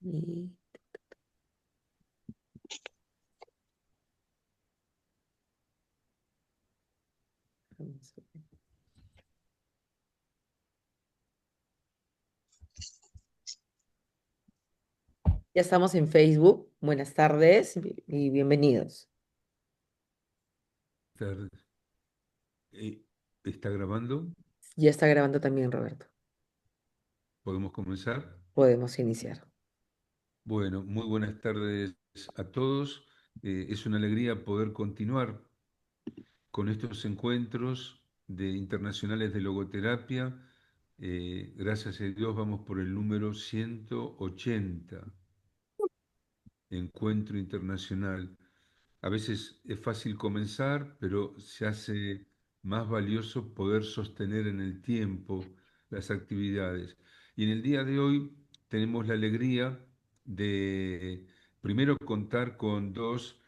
Y vamos a ver. Ya estamos en Facebook. Buenas tardes y bienvenidos. Tardes. ¿Está grabando? Ya está grabando también, Roberto. ¿Podemos comenzar? Podemos iniciar. Bueno, muy buenas tardes a todos. Es una alegría poder continuar con estos encuentros internacionales de logoterapia. Gracias a Dios vamos por el número 180, Encuentro Internacional. A veces es fácil comenzar, pero se hace más valioso poder sostener en el tiempo las actividades. Y en el día de hoy tenemos la alegría de primero contar con dos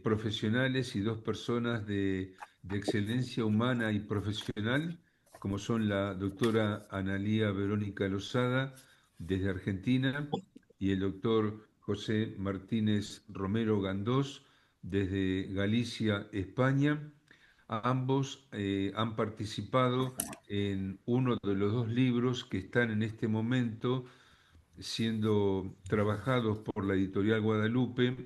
profesionales y dos personas de excelencia humana y profesional, como son la doctora Analía Verónica Lozada desde Argentina y el doctor José Martínez Romero Gandós desde Galicia, España. Ambos han participado en uno de los dos libros que están en este momento siendo trabajados por la editorial Guadalupe.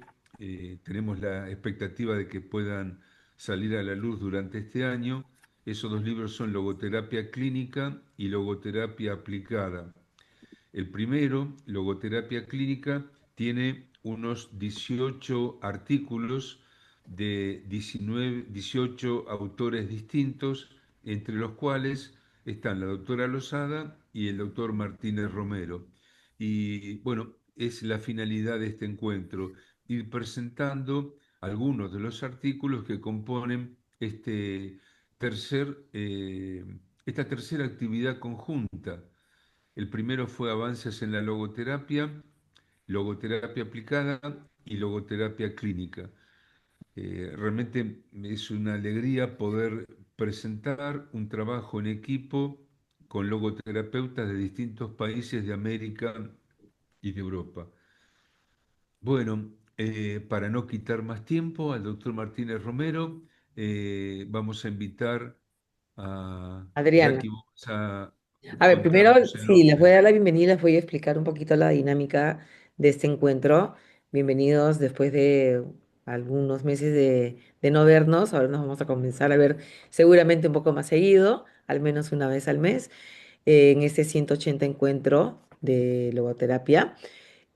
Tenemos la expectativa de que puedan salir a la luz durante este año. Esos dos libros son Logoterapia Clínica y Logoterapia Aplicada. El primero, Logoterapia Clínica, tiene unos 18 artículos de 18 autores distintos, entre los cuales están la doctora Lozada y el doctor Martínez Romero. Y bueno, es la finalidad de este encuentro, ir presentando algunos de los artículos que componen esta tercera actividad conjunta. El primero fue Avances en la logoterapia, logoterapia aplicada y logoterapia clínica. Realmente es una alegría poder presentar un trabajo en equipo con logoterapeutas de distintos países de América y de Europa. Bueno, para no quitar más tiempo al doctor Martínez Romero, vamos a invitar a Adriana. Jackie, vamos a A ver, primero, contarnos el sí, les voy a orden. dar la bienvenida, les voy a explicar un poquito la dinámica de este encuentro. Bienvenidos después de algunos meses de no vernos. Ahora nos vamos a comenzar a ver seguramente un poco más seguido, al menos una vez al mes, en este 180 encuentro de logoterapia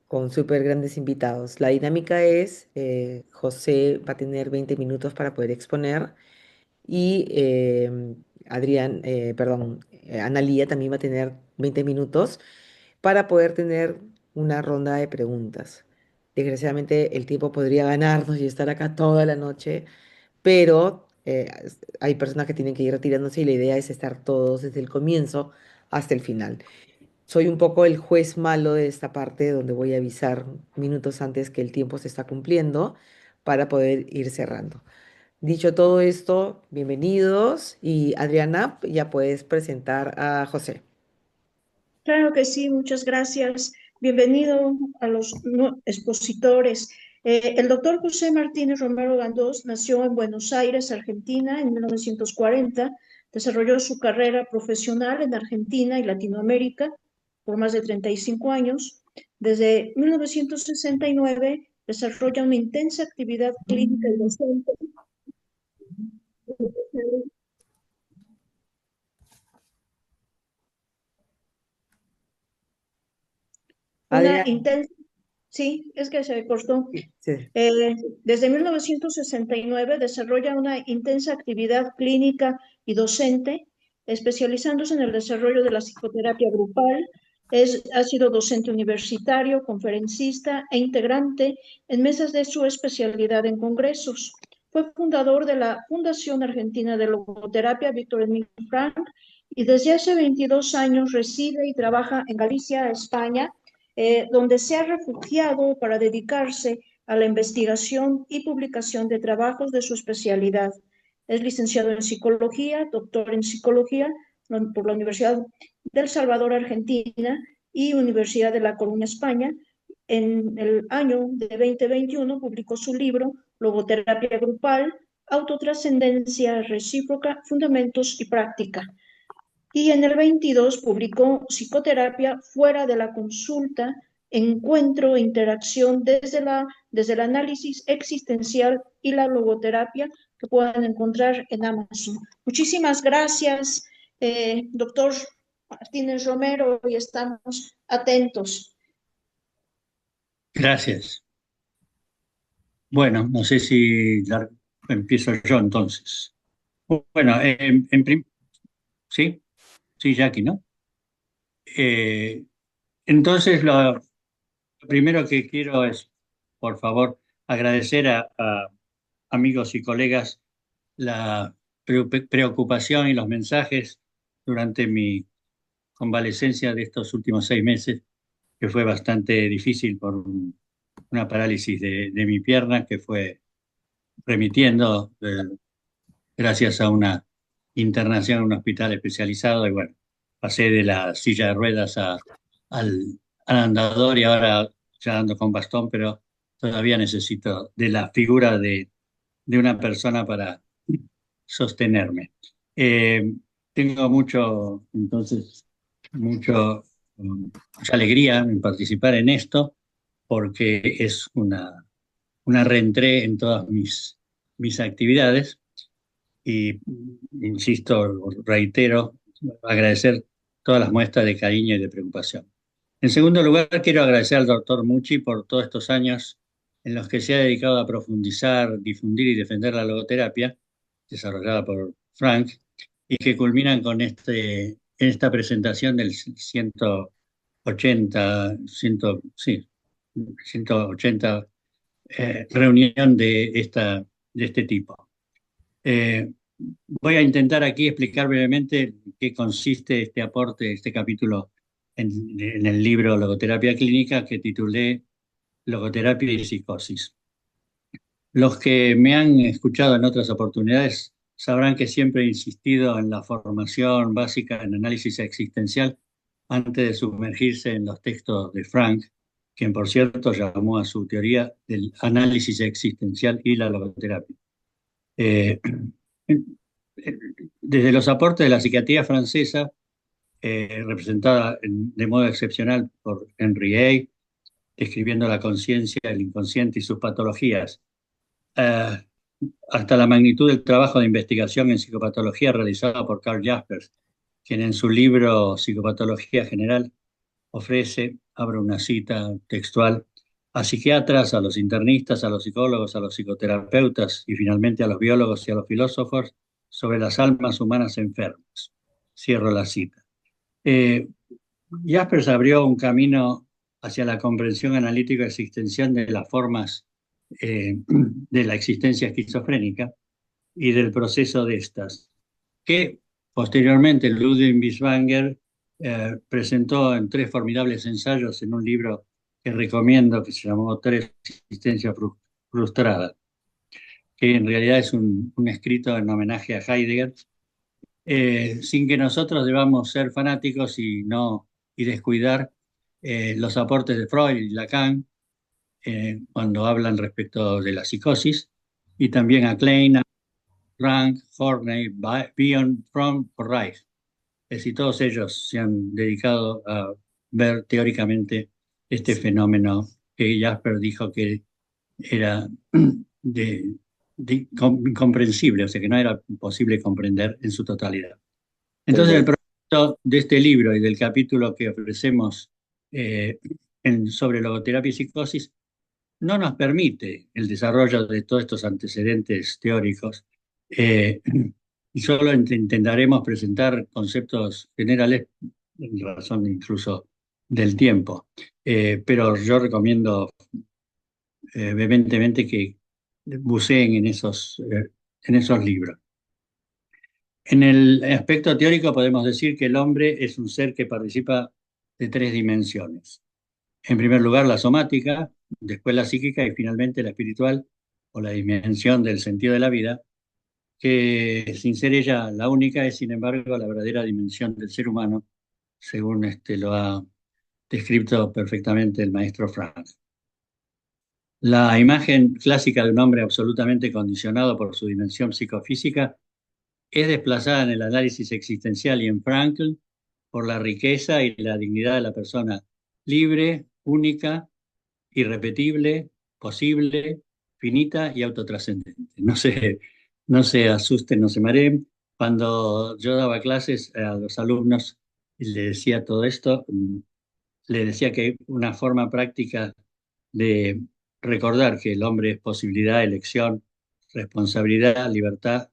con súper grandes invitados. La dinámica es, José va a tener 20 minutos para poder exponer y Analía también va a tener 20 minutos para poder tener una ronda de preguntas. Desgraciadamente el tiempo podría ganarnos y estar acá toda la noche, pero hay personas que tienen que ir retirándose y la idea es estar todos desde el comienzo hasta el final. Soy un poco el juez malo de esta parte donde voy a avisar minutos antes que el tiempo se está cumpliendo para poder ir cerrando. Dicho todo esto, bienvenidos y Adriana, ya puedes presentar a José. Claro que sí, muchas gracias. Bienvenido a los expositores. El doctor José Martínez Romero Gandós nació en Buenos Aires, Argentina, en 1940. Desarrolló su carrera profesional en Argentina y Latinoamérica por más de 35 años. Desde 1969 desarrolla una intensa actividad clínica y docente. Una Adriana, intensa, sí, es que se cortó. sí. Desde 1969 desarrolla una intensa actividad clínica y docente, especializándose en el desarrollo de la psicoterapia grupal. Ha sido docente universitario, conferencista e integrante en mesas de su especialidad en congresos. Fue fundador de la Fundación Argentina de Logoterapia Víctor Emil Frank y desde hace 22 años reside y trabaja en Galicia, España, donde se ha refugiado para dedicarse a la investigación y publicación de trabajos de su especialidad. Es licenciado en psicología, doctor en psicología por la Universidad del Salvador, Argentina, y Universidad de La Coruña, España. en el año de 2021 publicó su libro Logoterapia Grupal, Autotrascendencia Recíproca, Fundamentos y Práctica. Y en el 22 publicó Psicoterapia fuera de la consulta, encuentro e interacción desde el análisis existencial y la logoterapia, que pueden encontrar en Amazon. Muchísimas gracias, doctor Martínez Romero, y estamos atentos. Gracias. Bueno, no sé si empiezo yo entonces. Bueno, sí, sí, Jackie, ¿no? Eh, entonces, lo primero que quiero es, por favor, agradecer a amigos y colegas la preocupación y los mensajes durante mi convalecencia de estos últimos 6 meses, que fue bastante difícil por una parálisis de mi pierna que fue remitiendo gracias a una internación en un hospital especializado. Y bueno, pasé de la silla de ruedas al andador y ahora ya ando con bastón, pero todavía necesito de la figura de una persona para sostenerme. Eh, Tengo entonces, mucha alegría en participar en esto, porque es una reentré en todas mis actividades y, insisto, reitero, agradecer todas las muestras de cariño y de preocupación. En segundo lugar, quiero agradecer al doctor Mucci por todos estos años en los que se ha dedicado a profundizar, difundir y defender la logoterapia, desarrollada por Frank, y que culminan con esta presentación del 180, sí, 180 reunión de este tipo. Voy a intentar aquí explicar brevemente qué consiste este aporte, este capítulo en el libro Logoterapia Clínica que titulé Logoterapia y Psicosis. Los que me han escuchado en otras oportunidades sabrán que siempre he insistido en la formación básica en análisis existencial antes de sumergirse en los textos de Frank, quien por cierto llamó a su teoría del análisis existencial y la logoterapia. Eh, Desde los aportes de la psiquiatría francesa, representada de modo excepcional por Henry A., describiendo la conciencia, el inconsciente y sus patologías, eh, hasta la magnitud del trabajo de investigación en psicopatología realizado por Carl Jaspers, quien en su libro Psicopatología General ofrece, abro una cita textual, a psiquiatras, a los internistas, a los psicólogos, a los psicoterapeutas y finalmente a los biólogos y a los filósofos sobre las almas humanas enfermas. Cierro la cita. Jaspers abrió un camino hacia la comprensión analítica existencial de las formas de la existencia esquizofrénica y del proceso de estas, que posteriormente Ludwig Binswanger presentó en 3 formidables ensayos en un libro que recomiendo, que se llamó Tres existencias frustradas, que en realidad es un escrito en homenaje a Heidegger, sin que nosotros debamos ser fanáticos y descuidar los aportes de Freud y Lacan cuando hablan respecto de la psicosis, y también a Klein, a Rank, Horney, Bion, Fromm, Reich. Es decir, todos ellos se han dedicado a ver teóricamente este fenómeno que Jasper dijo que era incomprensible, o sea que no era posible comprender en su totalidad. Entonces, el propósito de este libro y del capítulo que ofrecemos sobre logoterapia y psicosis no nos permite el desarrollo de todos estos antecedentes teóricos. Y solo intentaremos presentar conceptos generales en razón incluso del tiempo. Pero yo recomiendo vehementemente que buceen en esos libros. En el aspecto teórico podemos decir que el hombre es un ser que participa de 3 dimensiones. En primer lugar, la somática, después la psíquica y finalmente la espiritual o la dimensión del sentido de la vida, que sin ser ella la única es, sin embargo, la verdadera dimensión del ser humano, según lo ha descrito perfectamente el maestro Frank. La imagen clásica de un hombre absolutamente condicionado por su dimensión psicofísica es desplazada en el análisis existencial y en Frankl por la riqueza y la dignidad de la persona libre, única, irrepetible, posible, finita y autotrascendente. No se asusten, no se mareen. Cuando yo daba clases a los alumnos y les decía todo esto, les decía que una forma práctica de recordar que el hombre es posibilidad, elección, responsabilidad, libertad,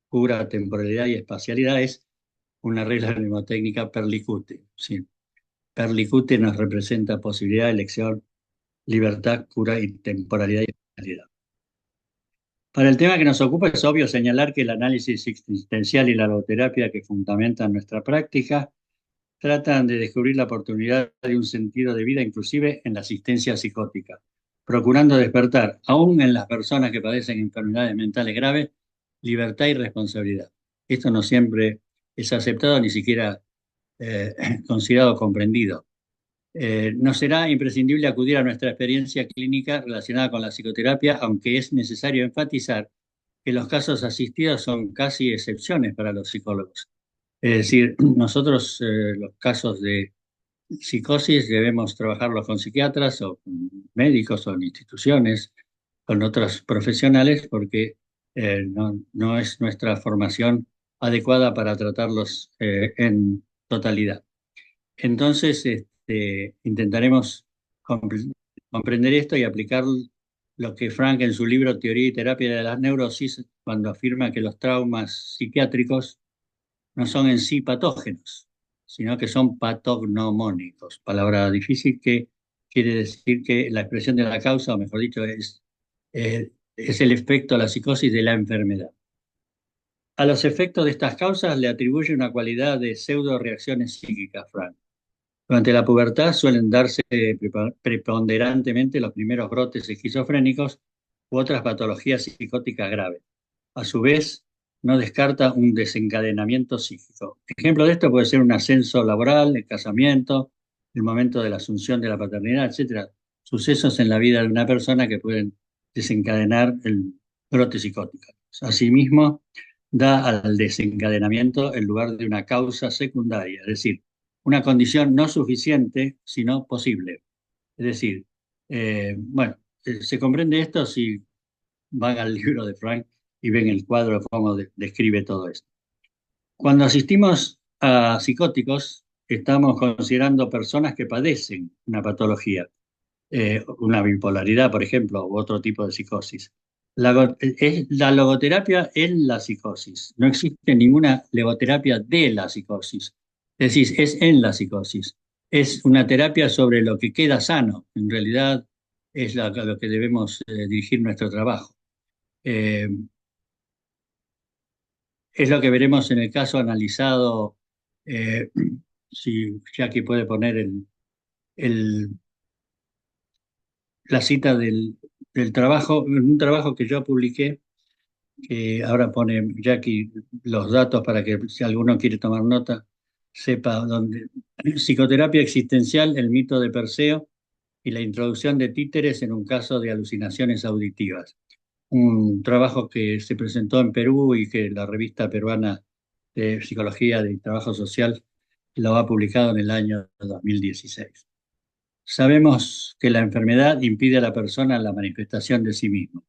cura, temporalidad y espacialidad es una regla mnemotécnica perlicute. ¿Sí? Perlicute nos representa posibilidad, elección, libertad, cura y temporalidad y espacialidad. Para el tema que nos ocupa es obvio señalar que el análisis existencial y la logoterapia que fundamentan nuestra práctica tratan de descubrir la oportunidad de un sentido de vida inclusive en la asistencia psicótica, procurando despertar, aún en las personas que padecen enfermedades mentales graves, libertad y responsabilidad. Esto no siempre es aceptado, ni siquiera eh, considerado comprendido. No será imprescindible acudir a nuestra experiencia clínica relacionada con la psicoterapia, aunque es necesario enfatizar que los casos asistidos son casi excepciones para los psicólogos. Es decir, nosotros los casos de psicosis debemos trabajarlos con psiquiatras o con médicos o en instituciones, con otros profesionales, porque no es nuestra formación adecuada para tratarlos en totalidad. Entonces, intentaremos comprender esto y aplicar lo que Frank en su libro Teoría y Terapia de las Neurosis, cuando afirma que los traumas psiquiátricos no son en sí patógenos, sino que son patognomónicos, palabra difícil que quiere decir que la expresión de la causa, o mejor dicho, es el efecto, la psicosis de la enfermedad. A los efectos de estas causas le atribuye una cualidad de pseudo reacciones psíquicas, Frank. Durante la pubertad suelen darse preponderantemente los primeros brotes esquizofrénicos u otras patologías psicóticas graves. A su vez, no descarta un desencadenamiento psíquico. Ejemplo de esto puede ser un ascenso laboral, el casamiento, el momento de la asunción de la paternidad, etcétera. Sucesos en la vida de una persona que pueden desencadenar el brote psicótico. Asimismo, da al desencadenamiento el lugar de una causa secundaria, es decir, una condición no suficiente, sino posible. Es decir, se comprende esto si van al libro de Frank y ven el cuadro de cómo describe todo esto. Cuando asistimos a psicóticos, estamos considerando personas que padecen una patología, una bipolaridad, por ejemplo, u otro tipo de psicosis. La logoterapia es la psicosis. No existe ninguna logoterapia de la psicosis. Es decir, es en la psicosis. Es una terapia sobre lo que queda sano. En realidad es a lo que debemos dirigir nuestro trabajo. Eh, es lo que veremos en el caso analizado. eh, si Jackie puede poner el- la cita del trabajo, un trabajo que yo publiqué, que ahora pone Jackie los datos para que si alguno quiere tomar nota, sepa dónde. Psicoterapia existencial, el mito de Perseo y la introducción de títeres en un caso de alucinaciones auditivas. Un trabajo que se presentó en Perú y que la revista peruana de Psicología y Trabajo Social lo ha publicado en el año 2016. Sabemos que la enfermedad impide a la persona la manifestación de sí mismo.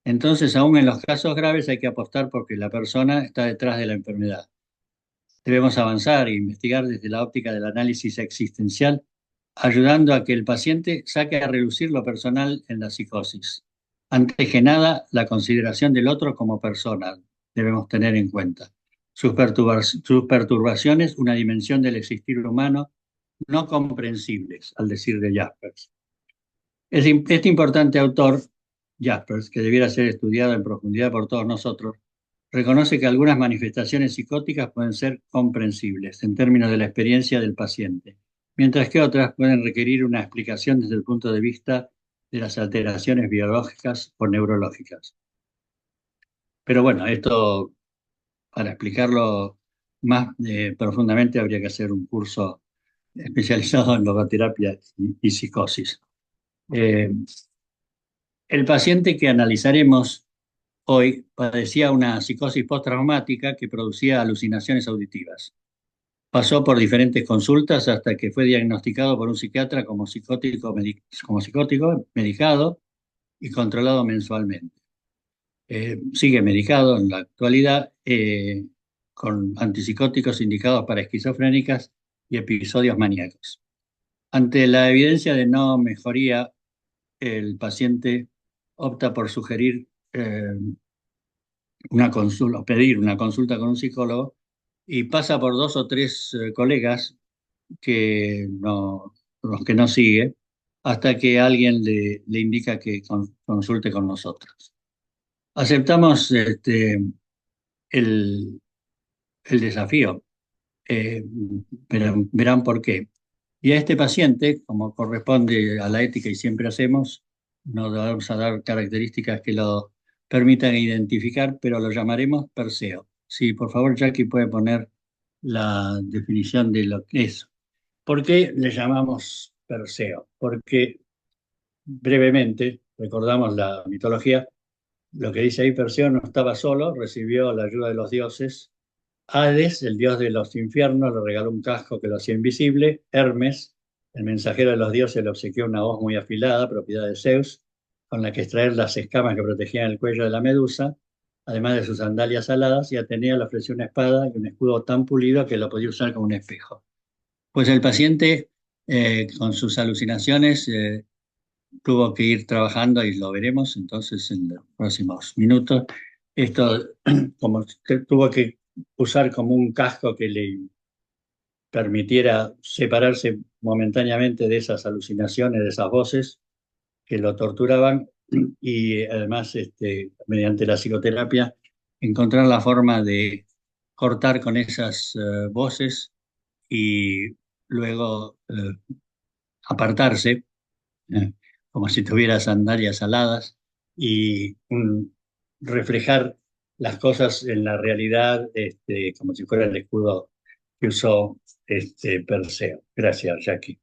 Entonces, aún en los casos graves hay que apostar porque la persona está detrás de la enfermedad. Debemos avanzar e investigar desde la óptica del análisis existencial, ayudando a que el paciente saque a relucir lo personal en la psicosis. Antes que nada, la consideración del otro como persona debemos tener en cuenta. Sus perturbaciones, una dimensión del existir humano no comprensibles, al decir de Jaspers. Este importante autor, Jaspers, que debiera ser estudiado en profundidad por todos nosotros, reconoce que algunas manifestaciones psicóticas pueden ser comprensibles en términos de la experiencia del paciente, mientras que otras pueden requerir una explicación desde el punto de vista de las alteraciones biológicas o neurológicas. Pero bueno, esto para explicarlo más profundamente habría que hacer un curso especializado en logoterapia y psicosis. El paciente que analizaremos hoy padecía una psicosis postraumática que producía alucinaciones auditivas. Pasó por diferentes consultas hasta que fue diagnosticado por un psiquiatra como psicótico medicado y controlado mensualmente. Sigue medicado en la actualidad con antipsicóticos indicados para esquizofrénicas y episodios maníacos. Ante la evidencia de no mejoría, el paciente opta por sugerir una consulta, o pedir una consulta con un psicólogo y pasa por dos o tres colegas los que no sigue, hasta que alguien le indica que consulte con nosotros. Aceptamos el, el desafío, pero verán por qué. Y a este paciente, como corresponde a la ética y siempre hacemos, nos vamos a dar características que lo permitan identificar, pero lo llamaremos Perseo. Sí, por favor, Jackie puede poner la definición de lo que es. ¿Por qué le llamamos Perseo? Porque brevemente, recordamos la mitología, lo que dice ahí, Perseo no estaba solo, recibió la ayuda de los dioses. Hades, el dios de los infiernos, le regaló un casco que lo hacía invisible. Hermes, el mensajero de los dioses, le obsequió una hoz muy afilada, propiedad de Zeus, con la que extraer las escamas que protegían el cuello de la medusa, además de sus sandalias aladas, y Atenea le ofreció una espada y un escudo tan pulido que lo podía usar como un espejo. Pues el paciente, con sus alucinaciones, tuvo que ir trabajando y lo veremos entonces en los próximos minutos. Esto como que tuvo que usar como un casco que le permitiera separarse momentáneamente de esas alucinaciones, de esas voces que lo torturaban y además mediante la psicoterapia encontrar la forma de cortar con esas voces y luego apartarse eh, como si tuviera sandalias aladas y reflejar las cosas en la realidad, como si fuera el escudo que usó Perseo. Gracias, Jackie.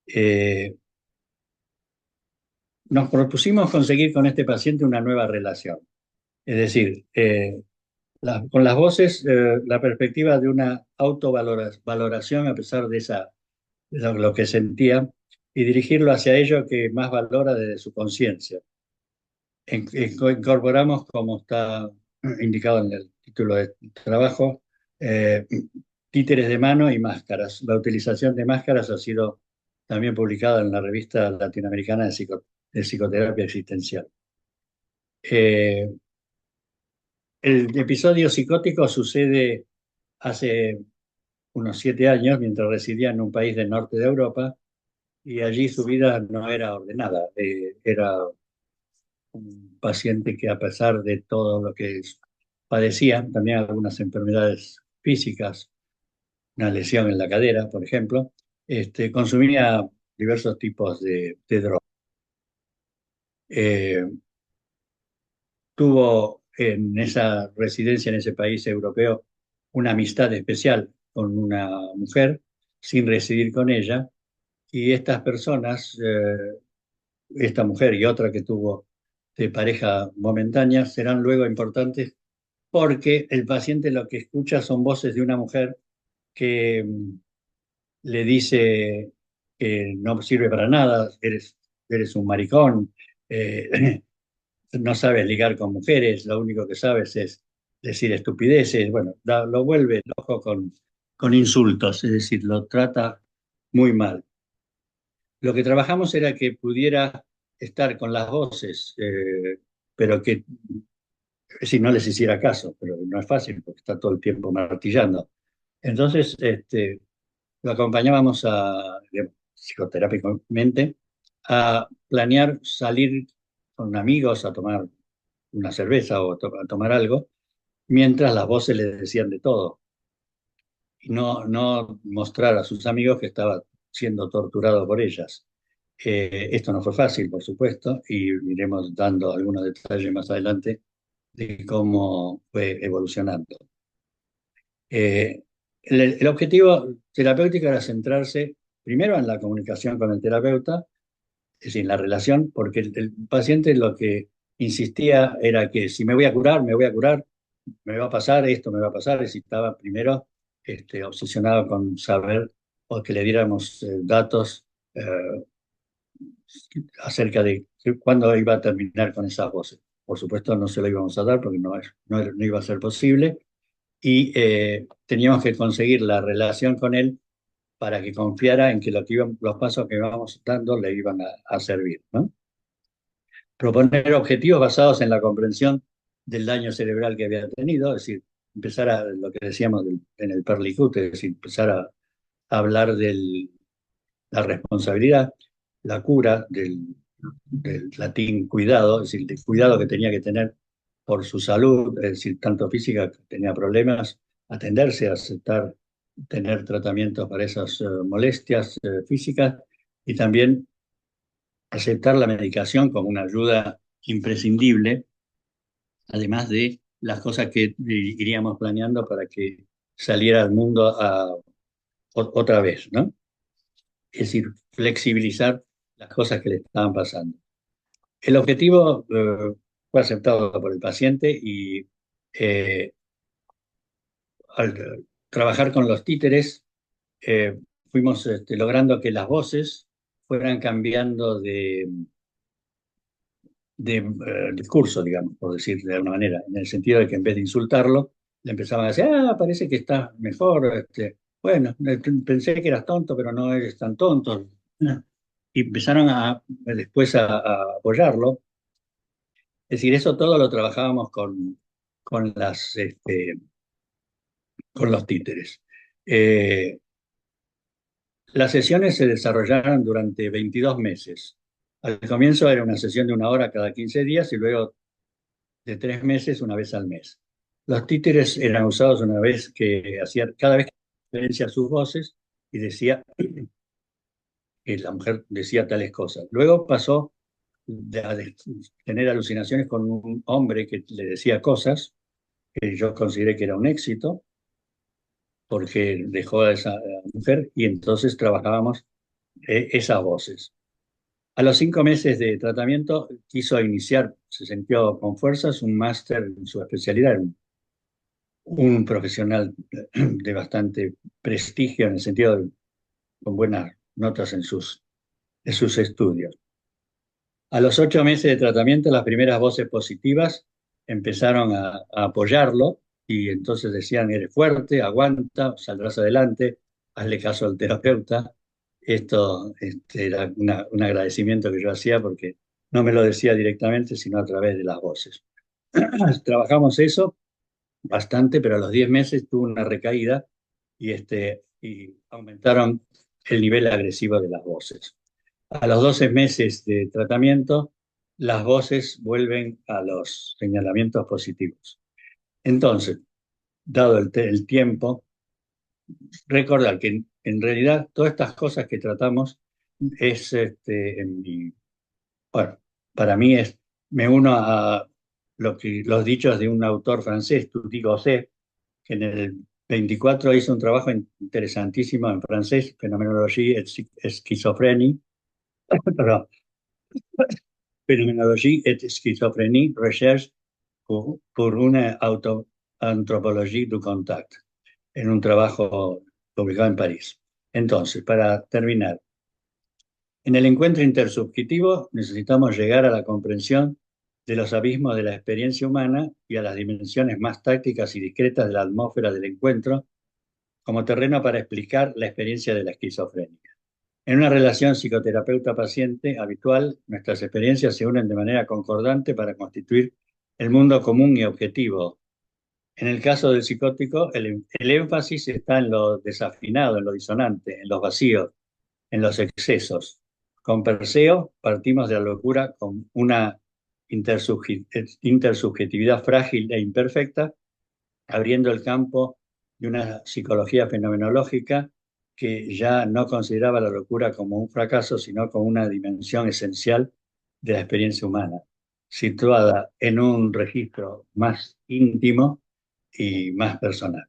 Eh, Nos propusimos conseguir con este paciente una nueva relación, es decir, con las voces, la perspectiva de una autovaloración a pesar de lo que sentía y dirigirlo hacia ello que más valora desde su conciencia. Incorporamos, como está indicado en el título del trabajo, eh, títeres de mano y máscaras. La utilización de máscaras ha sido también publicada en la revista latinoamericana de psicoterapia existencial. Eh, el episodio psicótico sucede hace unos 7 años, mientras residía en un país del norte de Europa, y allí su vida no era ordenada. Era un paciente que a pesar de todo lo que padecía, también algunas enfermedades físicas, una lesión en la cadera, por ejemplo, consumía diversos tipos de drogas. Eh, Tuvo en esa residencia, en ese país europeo, una amistad especial con una mujer, sin residir con ella, y estas personas, esta mujer y otra que tuvo de pareja momentánea, serán luego importantes porque el paciente lo que escucha son voces de una mujer que le dice que no sirve para nada, eres un maricón, eh, no sabes ligar con mujeres, lo único que sabes es decir estupideces, bueno, lo vuelve loco con insultos, es decir, lo trata muy mal. Lo que trabajamos era que pudiera estar con las voces, pero que si no les hiciera caso, pero no es fácil porque está todo el tiempo martillando. Entonces, lo acompañábamos psicoterápicamente a planear salir con amigos a tomar una cerveza o a tomar algo, mientras las voces le decían de todo. Y no mostrar a sus amigos que estaba siendo torturado por ellas. Esto no fue fácil, por supuesto, y iremos dando algunos detalles más adelante de cómo fue evolucionando. El objetivo terapéutico era centrarse primero en la comunicación con el terapeuta Es decir, la relación, porque el paciente lo que insistía era que si me voy a curar, me voy a curar, me va a pasar esto, me va a pasar, y si estaba primero obsesionado con saber o que le diéramos datos acerca de cuándo iba a terminar con esas voces. Por supuesto, no se lo íbamos a dar porque no iba a ser posible y teníamos que conseguir la relación con él para que confiara en que los pasos que íbamos dando le iban a servir, ¿no? Proponer objetivos basados en la comprensión del daño cerebral que había tenido, es decir, empezar a lo que decíamos en el Perlicut, es decir, empezar a hablar de la responsabilidad, la cura del latín cuidado, es decir, del cuidado que tenía que tener por su salud, es decir, tanto física, que tenía problemas, atenderse, aceptar tener tratamientos para esas molestias físicas y también aceptar la medicación como una ayuda imprescindible, además de las cosas que iríamos planeando para que saliera al mundo otra vez, ¿no? Es decir, flexibilizar las cosas que le estaban pasando. El objetivo fue aceptado por el paciente y eh, al trabajar con los títeres fuimos logrando que las voces fueran cambiando de discurso, digamos, por decir de alguna manera, en el sentido de que en vez de insultarlo, le empezaban a decir, parece que estás mejor, bueno, pensé que eras tonto, pero no eres tan tonto. Y empezaron después a apoyarlo. Es decir, eso todo lo trabajábamos con, las, con los títeres. Eh, las sesiones se desarrollaron durante 22 meses. Al comienzo era una sesión de 1 hora cada 15 días y luego de 3 meses, una vez al mes. Los títeres eran usados una vez que hacía, cada vez que referencia sus voces y decía que la mujer decía tales cosas. Luego pasó de tener alucinaciones con un hombre que le decía cosas, que yo consideré que era un éxito, porque dejó a esa mujer y entonces trabajábamos esas voces. A los 5 meses de tratamiento quiso iniciar, se sintió con fuerzas, un máster en su especialidad, un profesional de bastante prestigio en el sentido de con buenas notas en sus estudios. A los 8 meses de tratamiento, las primeras voces positivas empezaron a apoyarlo y entonces decían, eres fuerte, aguanta, saldrás adelante, hazle caso al terapeuta. Esto era un agradecimiento que yo hacía porque no me lo decía directamente, sino a través de las voces. Trabajamos eso bastante, pero a los 10 meses tuvo una recaída y aumentaron el nivel agresivo de las voces. A los 12 meses de tratamiento, las voces vuelven a los señalamientos positivos. Entonces, dado el tiempo, recordar que en realidad todas estas cosas que tratamos es, bueno, para mí me uno a los dichos de un autor francés, Tutti Gosset, que en el 24 hizo un trabajo interesantísimo en francés, Fenomenologie et Schizophrénie, perdón, Phénoménologie et Schizophrénie, recherche pour une anthropologie du contact, en un trabajo publicado en París. Entonces, para terminar, en el encuentro intersubjetivo necesitamos llegar a la comprensión de los abismos de la experiencia humana y a las dimensiones más tácticas y discretas de la atmósfera del encuentro como terreno para explicar la experiencia de la esquizofrenia. En una relación psicoterapeuta-paciente habitual, nuestras experiencias se unen de manera concordante para constituir el mundo común y objetivo. En el caso del psicótico, el énfasis está en lo desafinado, en lo disonante, en los vacíos, en los excesos. Con Perseo partimos de la locura con una intersubjetividad frágil e imperfecta, abriendo el campo de una psicología fenomenológica que ya no consideraba la locura como un fracaso, sino como una dimensión esencial de la experiencia humana, situada en un registro más íntimo y más personal.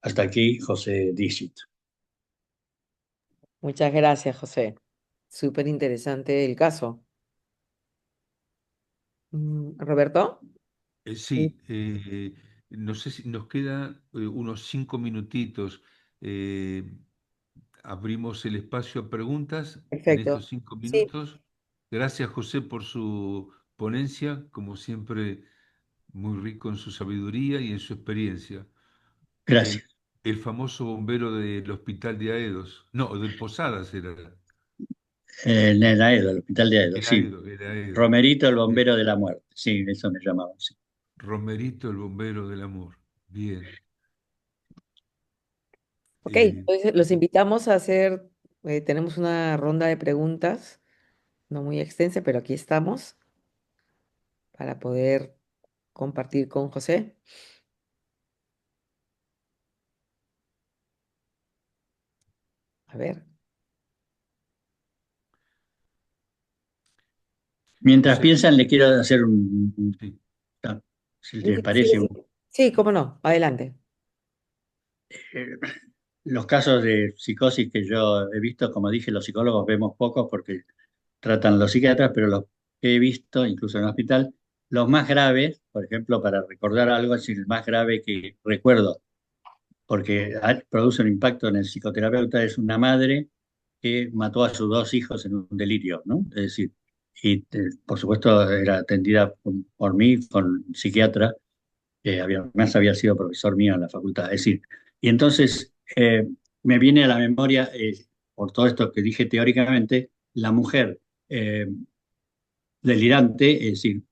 Hasta aquí, José Dixit. Muchas gracias, José. súper interesante el caso. ¿Roberto? Sí. Sí, no sé si nos queda unos 5 minutitos. Eh, Abrimos el espacio a preguntas en estos Perfecto. cinco Sí, minutos. Gracias, José, por su ponencia, como siempre, muy rico en su sabiduría y en su experiencia. El, Gracias. el famoso bombero del hospital de Aedos, no, de Posadas era, En el Aedo, el hospital de Aedo, sí. Era Aedo. Romerito, el Bien. bombero de la muerte. Sí, eso me llamaba. Sí. Romerito, el bombero del amor. Bien. ok, Eh, entonces los invitamos a hacer, tenemos una ronda de preguntas, no muy extensa, pero aquí estamos para poder compartir con José. A ver, Mientras José, piensan, le quiero hacer sí, ah, si sí, les sí, parece, sí, sí, cómo no, adelante. eh, los casos de psicosis que yo he visto, como dije, los psicólogos vemos pocos porque tratan los psiquiatras, pero los que he visto, incluso en el hospital, los más graves, por ejemplo, para recordar algo, es el más grave que recuerdo, porque produce un impacto en el psicoterapeuta, es una madre que mató a sus dos hijos en un delirio, ¿no? Es decir, y por supuesto era atendida por mí, con un psiquiatra, que además había sido profesor mío en la facultad. Es decir, y entonces me viene a la memoria, por todo esto que dije teóricamente, la mujer eh, delirante, es decir,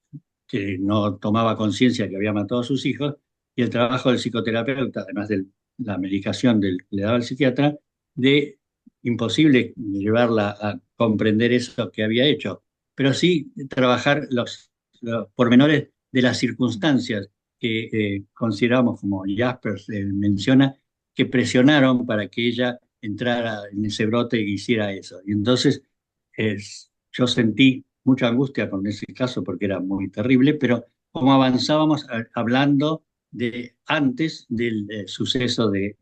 que no tomaba conciencia que había matado a sus hijos, y el trabajo del psicoterapeuta, además de la medicación que le daba el psiquiatra, de imposible llevarla a comprender eso que había hecho, pero sí trabajar los pormenores de las circunstancias que consideramos, como Jaspers menciona, que presionaron para que ella entrara en ese brote y hiciera eso. Y entonces yo sentí mucha angustia con ese caso porque era muy terrible, pero como avanzábamos hablando de antes del suceso de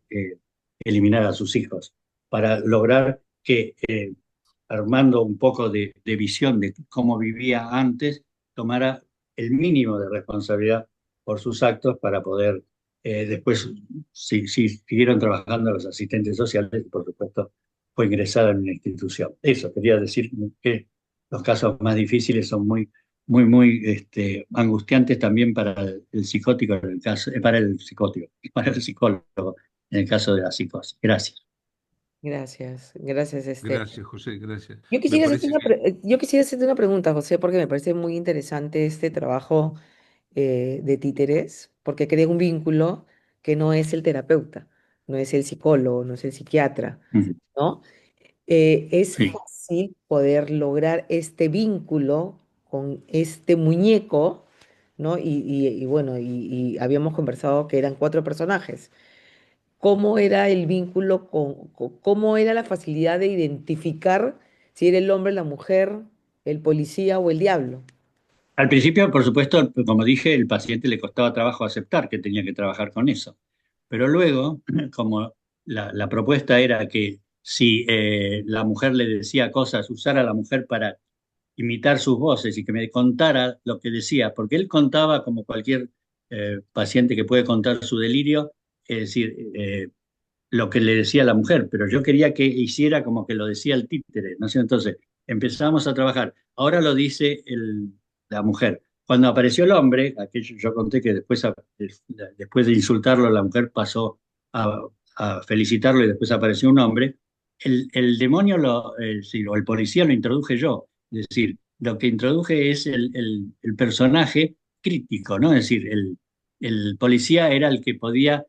eliminar a sus hijos, para lograr que, armando un poco de visión de cómo vivía antes, tomara el mínimo de responsabilidad por sus actos para poder después, si siguieron trabajando los asistentes sociales, y por supuesto fue ingresada en una institución. Eso quería decir que los casos más difíciles son muy angustiantes también para el psicótico, en el caso, para el psicótico, para el psicólogo, en el caso de la psicosis. Gracias. Gracias, gracias, gracias, José, gracias. Yo Me quisiera hacerte parece que yo quisiera hacerte una pregunta, José, porque me parece muy interesante este trabajo de títeres, porque crea un vínculo que no es el terapeuta, no es el psicólogo, no es el psiquiatra, Ujú. ¿no? Es Sí. fácil poder lograr este vínculo con este muñeco, ¿no? Y bueno, y habíamos conversado que eran cuatro personajes. ¿Cómo era el vínculo cómo era la facilidad de identificar si era el hombre, la mujer, el policía o el diablo? Al principio, por supuesto, como dije, el paciente le costaba trabajo aceptar que tenía que trabajar con eso. Pero luego, como la propuesta era que si la mujer le decía cosas, usara a la mujer para imitar sus voces y que me contara lo que decía, porque él contaba como cualquier paciente que puede contar su delirio, es decir, lo que le decía la mujer, pero yo quería que hiciera como que lo decía el títere, ¿no sé? Entonces empezamos a trabajar. Ahora lo dice la mujer. Cuando apareció el hombre, aquello yo conté que después de insultarlo, la mujer pasó a felicitarlo y después apareció un hombre. El demonio, sí, o el policía lo introduje yo. Es decir, lo que introduje es el personaje crítico, ¿no? Es decir, el policía era el que podía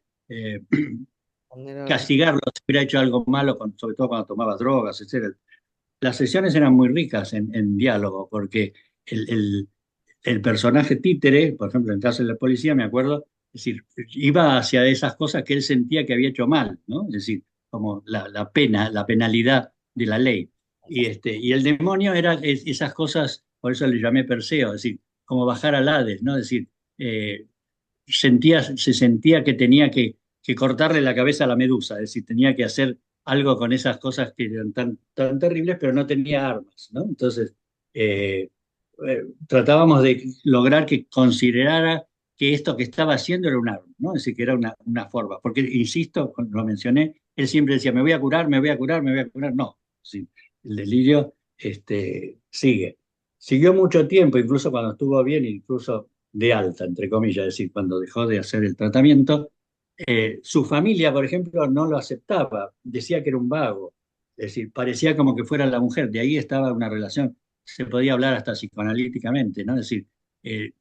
Poner castigarlo si hubiera hecho algo malo, sobre todo cuando tomaba drogas, etcétera. Las sesiones eran muy ricas en diálogo, porque el, el- el personaje títere, por ejemplo, en el caso de la policía, me acuerdo, es decir, iba hacia esas cosas que él sentía que había hecho mal, ¿no? Es decir, como la pena, la penalidad de la ley. Y el demonio era esas cosas, por eso le llamé Perseo, es decir, como bajar al Hades, ¿no? Es decir, eh, se sentía que tenía que cortarle la cabeza a la medusa, es decir, tenía que hacer algo con esas cosas que eran tan terribles, pero no tenía armas, ¿no? Entonces, eh, tratábamos de lograr que considerara que esto que estaba haciendo era un arma, ¿no? Es decir, que era una forma. Porque, insisto, lo mencioné, él siempre decía, me voy a curar, me voy a curar, me voy a curar. No, sí, el delirio sigue. Siguió mucho tiempo, incluso cuando estuvo bien, incluso de alta, entre comillas, es decir, cuando dejó de hacer el tratamiento. Su familia, por ejemplo, no lo aceptaba, decía que era un vago, es decir, parecía como que fuera la mujer, de ahí estaba una relación, se podía hablar hasta psicoanalíticamente, ¿no? Es decir,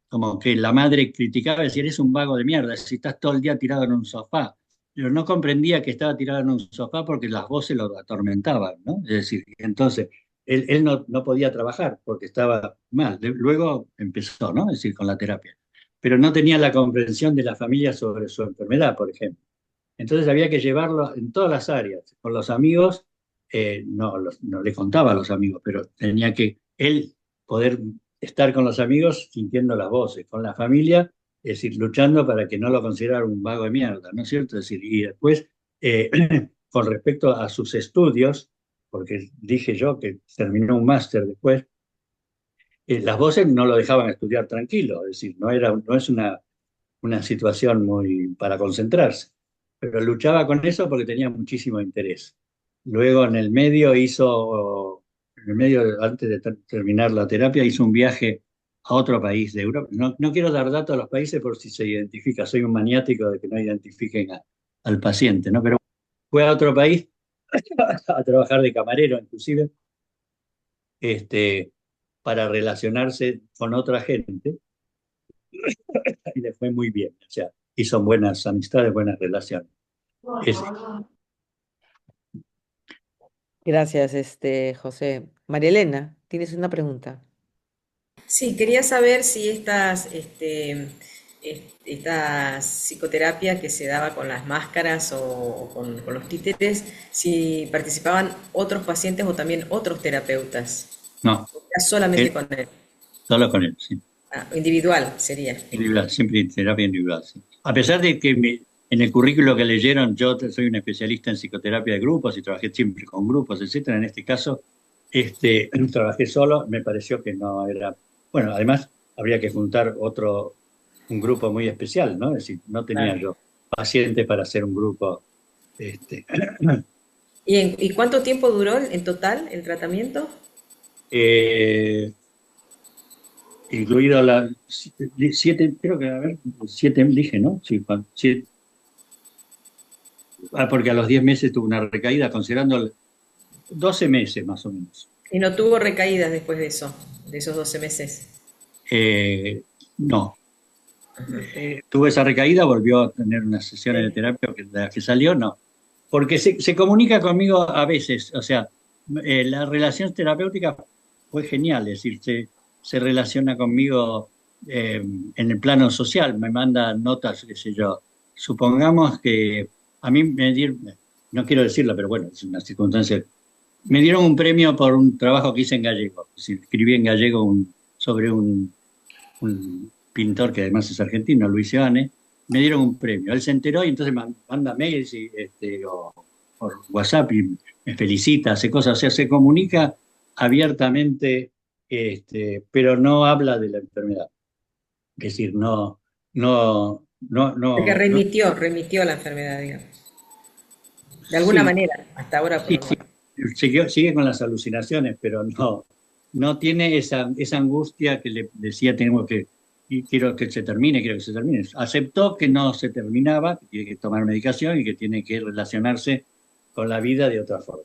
como que la madre criticaba, decía, eres un vago de mierda, si estás todo el día tirado en un sofá. Pero no comprendía que estaba tirado en un sofá porque las voces lo atormentaban, ¿no? Es decir, entonces, él no podía trabajar porque estaba mal. Luego empezó, ¿no? Es decir, con la terapia, pero no tenía la comprensión de la familia sobre su enfermedad, por ejemplo. Entonces había que llevarlo en todas las áreas. Con los amigos, no le contaba a los amigos, pero tenía que él poder estar con los amigos sintiendo las voces, con la familia, es decir, luchando para que no lo consideraran un vago de mierda, ¿no es cierto? Es decir, y después, eh, con respecto a sus estudios, porque dije yo que terminó un máster después, las voces no lo dejaban estudiar tranquilo, es decir, no es una situación muy para concentrarse, pero luchaba con eso porque tenía muchísimo interés. Luego en el medio, antes de terminar la terapia, hizo un viaje a otro país de Europa. No quiero dar datos a los países por si se identifica, soy un maniático de que no identifiquen al paciente, ¿no? Pero fue a otro país a trabajar de camarero, inclusive, este, para relacionarse con otra gente y le fue muy bien. O sea, hizo buenas amistades, buenas relaciones. Es- Gracias, José. María Elena, tienes una pregunta. Sí, quería saber si esta psicoterapia que se daba con las máscaras o con los títeres, si participaban otros pacientes o también otros terapeutas. no, O era solamente él, con él. solo con él, sí. Ah, individual sería. Individual, siempre terapia individual, sí. A pesar de que en el currículo que leyeron, yo soy un especialista en psicoterapia de grupos y trabajé siempre con grupos, etcétera. En este caso, trabajé solo, me pareció que no era. Bueno, además, habría que juntar un grupo muy especial, ¿no? Es decir, no tenía Claro. yo pacientes para hacer un grupo. Este, ¿Y cuánto tiempo duró en total el tratamiento? eh, incluido siete, creo que, a ver, siete dije, ¿no? Sí, siete. Porque a los 10 meses tuvo una recaída, considerando 12 meses más o menos. Y no tuvo recaídas después de eso, de esos 12 meses. No. Tuvo esa recaída, volvió a tener unas sesiones de Sí. terapia, que de las que salió, no. Porque se comunica conmigo a veces, o sea, la relación terapéutica fue genial, es decir, se relaciona conmigo en el plano social, me manda notas, qué sé yo. Supongamos que a mí me dieron, no quiero decirlo, pero bueno, es una circunstancia. Me dieron un premio por un trabajo que hice en gallego. Es decir, escribí en gallego sobre un pintor que además es argentino, Luis Seoane. Me dieron un premio. Él se enteró y entonces manda mails o por WhatsApp y me felicita, hace cosas. O sea, se comunica abiertamente, pero no habla de la enfermedad. Es decir, Porque no. remitió la enfermedad, digamos. De alguna Sí, manera, hasta ahora por sí, lo sí. menos. Sigue con las alucinaciones, pero no tiene esa angustia que le decía, tengo y quiero que se termine, quiero que se termine. Aceptó que no se terminaba, que tiene que tomar medicación y que tiene que relacionarse con la vida de otra forma.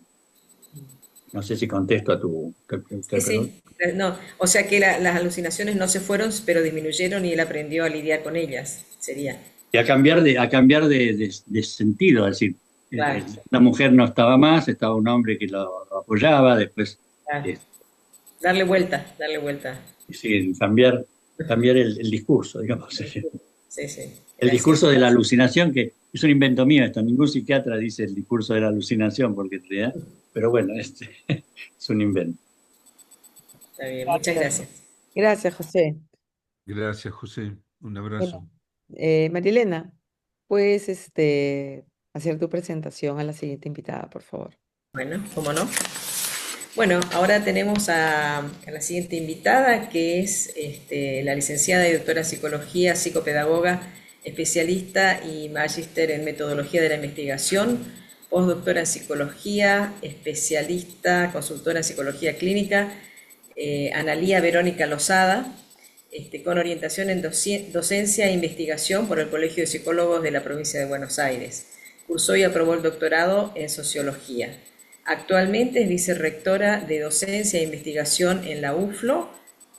No sé si contesto a Sí, tu pregunta. sí. No, o sea que las alucinaciones no se fueron, pero disminuyeron y él aprendió a lidiar con ellas, sería. Y a cambiar de sentido, es decir, Claro, la mujer no estaba más, estaba un hombre que lo apoyaba, después claro. eh, Darle vuelta, darle vuelta. sí, cambiar el discurso, digamos. Sí, sí. El Gracias. discurso de la alucinación, que es un invento mío esto, ningún psiquiatra dice el discurso de la alucinación, porque en realidad, pero bueno, es un invento. Está bien, muchas gracias. Gracias, José. Gracias, José. Un abrazo. Bueno, María Elena, pues hacer tu presentación a la siguiente invitada, por favor. Bueno, ¿cómo no? Bueno, ahora tenemos a la siguiente invitada, que es la licenciada y doctora en psicología, psicopedagoga, especialista y magíster en metodología de la investigación, postdoctora en psicología, especialista, consultora en psicología clínica, Analía Verónica Lozada, con orientación en docencia e investigación por el Colegio de Psicólogos de la provincia de Buenos Aires. Cursó y aprobó el doctorado en sociología. Actualmente es vicerrectora de docencia e investigación en la UFLO,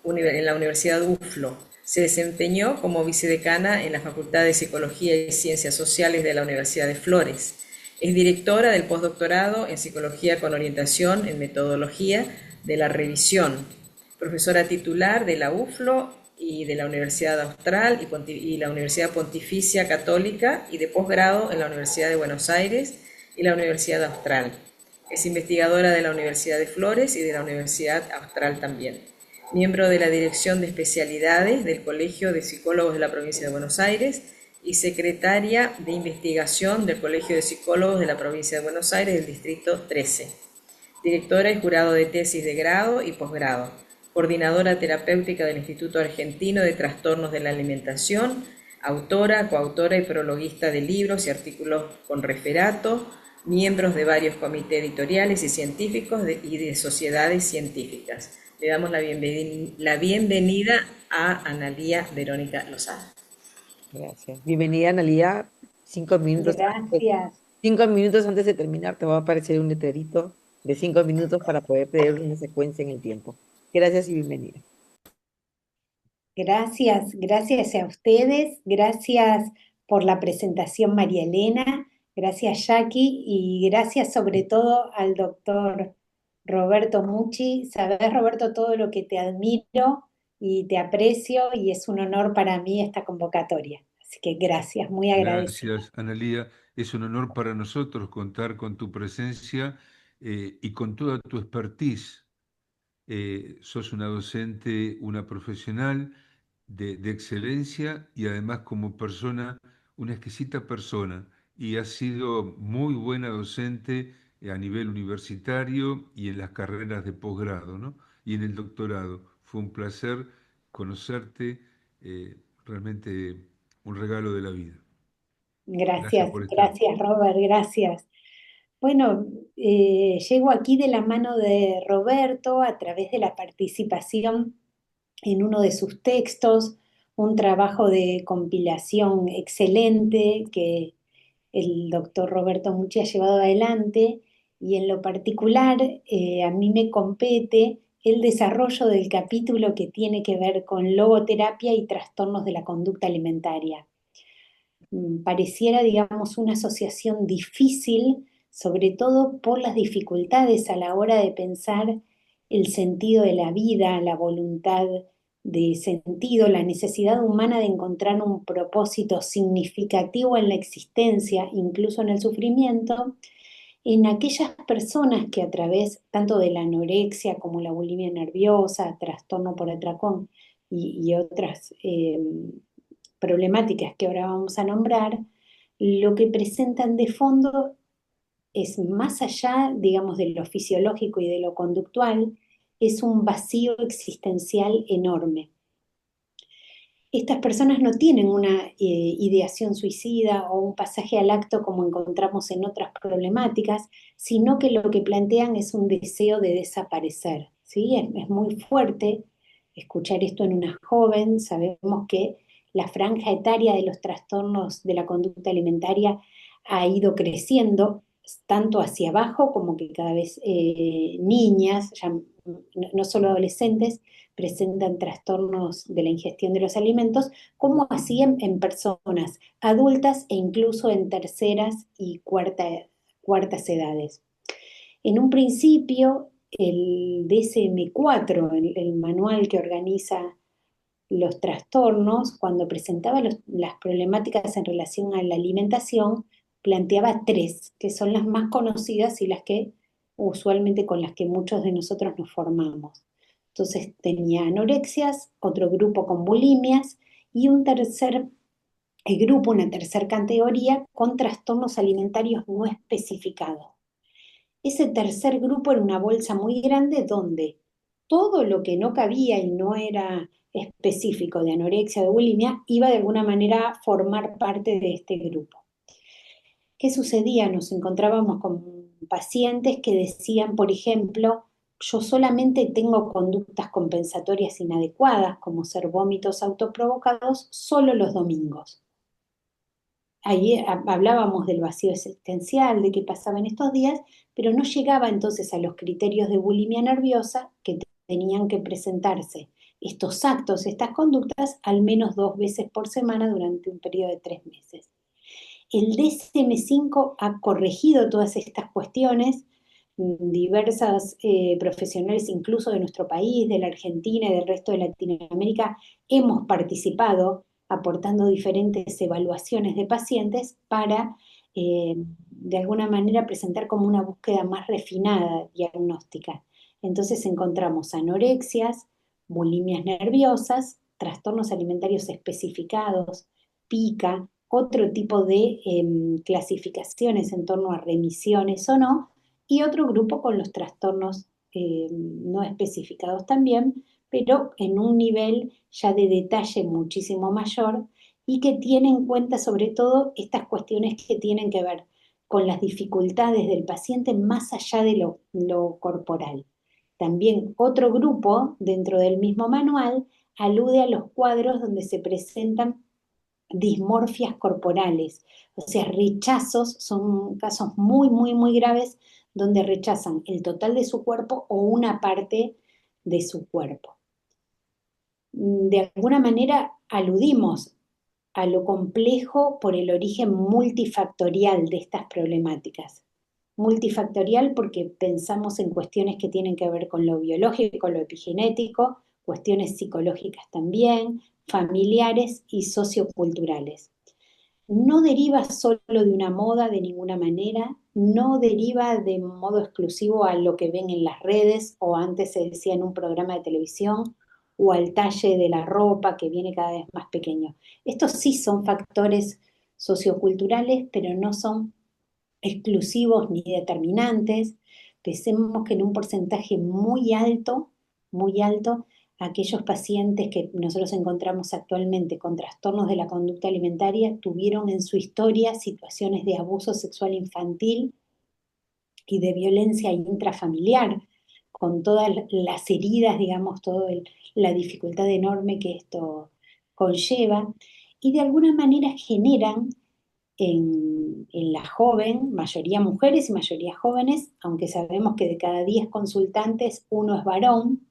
en la Universidad UFLO. Se desempeñó como vicedecana en la Facultad de Psicología y Ciencias Sociales de la Universidad de Flores. Es directora del postdoctorado en psicología con orientación en metodología de la revisión. Profesora titular de la UFLO y de la Universidad Austral y la Universidad Pontificia Católica, y de posgrado en la Universidad de Buenos Aires y la Universidad Austral. Es investigadora de la Universidad de Flores y de la Universidad Austral también. Miembro de la Dirección de Especialidades del Colegio de Psicólogos de la Provincia de Buenos Aires y secretaria de Investigación del Colegio de Psicólogos de la Provincia de Buenos Aires del Distrito 13. Directora y jurado de tesis de grado y posgrado. Coordinadora terapéutica del Instituto Argentino de Trastornos de la Alimentación. Autora, coautora y prologuista de libros y artículos con referato. Miembros de varios comités editoriales y científicos y de sociedades científicas. Le damos la bienvenida a Analía Verónica Lozada. Gracias. Bienvenida, Analía. 5 minutos. Gracias. 5 minutos antes de terminar te va a aparecer un letrerito de 5 minutos para poder tener una secuencia en el tiempo. Gracias y bienvenida. Gracias a ustedes, gracias por la presentación, María Elena, gracias, Jackie, y gracias sobre todo al doctor Roberto Mucci. Sabes, Roberto, todo lo que te admiro y te aprecio, y es un honor para mí esta convocatoria. Así que gracias, muy agradecida. Gracias, Analía. Es un honor para nosotros contar con tu presencia y con toda tu expertise. Sos una docente, una profesional de excelencia y además como persona, una exquisita persona. Y has sido muy buena docente a nivel universitario y en las carreras de posgrado, ¿no? Y en el doctorado. Fue un placer conocerte, realmente un regalo de la vida. Gracias por estar. Gracias, Robert, gracias. Bueno, llego aquí de la mano de Roberto a través de la participación en uno de sus textos, un trabajo de compilación excelente que el doctor Roberto Mucci ha llevado adelante, y en lo particular a mí me compete el desarrollo del capítulo que tiene que ver con logoterapia y trastornos de la conducta alimentaria. Pareciera, digamos, una asociación difícil, sobre todo por las dificultades a la hora de pensar el sentido de la vida, la voluntad de sentido, la necesidad humana de encontrar un propósito significativo en la existencia, incluso en el sufrimiento, en aquellas personas que a través tanto de la anorexia como la bulimia nerviosa, trastorno por atracón y otras problemáticas que ahora vamos a nombrar, lo que presentan de fondo es, más allá, digamos, de lo fisiológico y de lo conductual, es un vacío existencial enorme. Estas personas no tienen una ideación suicida o un pasaje al acto como encontramos en otras problemáticas, sino que lo que plantean es un deseo de desaparecer, ¿sí? Es muy fuerte escuchar esto en una joven. Sabemos que la franja etaria de los trastornos de la conducta alimentaria ha ido creciendo, tanto hacia abajo como que cada vez niñas, ya no solo adolescentes, presentan trastornos de la ingestión de los alimentos, como así en personas adultas e incluso en terceras y cuartas edades. En un principio, el DSM-4, el manual que organiza los trastornos, cuando presentaba las problemáticas en relación a la alimentación, planteaba 3, que son las más conocidas y las que usualmente con las que muchos de nosotros nos formamos. Entonces tenía anorexias, otro grupo con bulimias y un tercer el grupo, una tercera categoría, con trastornos alimentarios no especificados. Ese tercer grupo era una bolsa muy grande donde todo lo que no cabía y no era específico de anorexia o de bulimia iba de alguna manera a formar parte de este grupo. ¿Qué sucedía? Nos encontrábamos con pacientes que decían, por ejemplo, yo solamente tengo conductas compensatorias inadecuadas, como ser vómitos autoprovocados, solo los domingos. Ahí hablábamos del vacío existencial, de qué pasaba en estos días, pero no llegaba entonces a los criterios de bulimia nerviosa que tenían que presentarse estos actos, estas conductas, al menos 2 veces por semana durante un periodo de 3 meses. El DSM-5 ha corregido todas estas cuestiones. Diversas profesionales, incluso de nuestro país, de la Argentina y del resto de Latinoamérica, hemos participado aportando diferentes evaluaciones de pacientes para, de alguna manera, presentar como una búsqueda más refinada diagnóstica. Entonces encontramos anorexias, bulimias nerviosas, trastornos alimentarios especificados, pica, otro tipo de clasificaciones en torno a remisiones o no, y otro grupo con los trastornos no especificados también, pero en un nivel ya de detalle muchísimo mayor y que tiene en cuenta sobre todo estas cuestiones que tienen que ver con las dificultades del paciente más allá de lo corporal. También otro grupo dentro del mismo manual alude a los cuadros donde se presentan dismorfias corporales, o sea, rechazos, son casos muy, muy, muy graves donde rechazan el total de su cuerpo o una parte de su cuerpo. De alguna manera aludimos a lo complejo por el origen multifactorial de estas problemáticas. Multifactorial porque pensamos en cuestiones que tienen que ver con lo biológico, lo epigenético, cuestiones psicológicas también, familiares y socioculturales. No deriva solo de una moda de ninguna manera, no deriva de modo exclusivo a lo que ven en las redes o antes se decía en un programa de televisión o al talle de la ropa que viene cada vez más pequeño. Estos sí son factores socioculturales, pero no son exclusivos ni determinantes. Pensemos que en un porcentaje muy alto, aquellos pacientes que nosotros encontramos actualmente con trastornos de la conducta alimentaria tuvieron en su historia situaciones de abuso sexual infantil y de violencia intrafamiliar, con todas las heridas, digamos, toda la dificultad enorme que esto conlleva, y de alguna manera generan en la joven, mayoría mujeres y mayoría jóvenes, aunque sabemos que de cada 10 consultantes uno es varón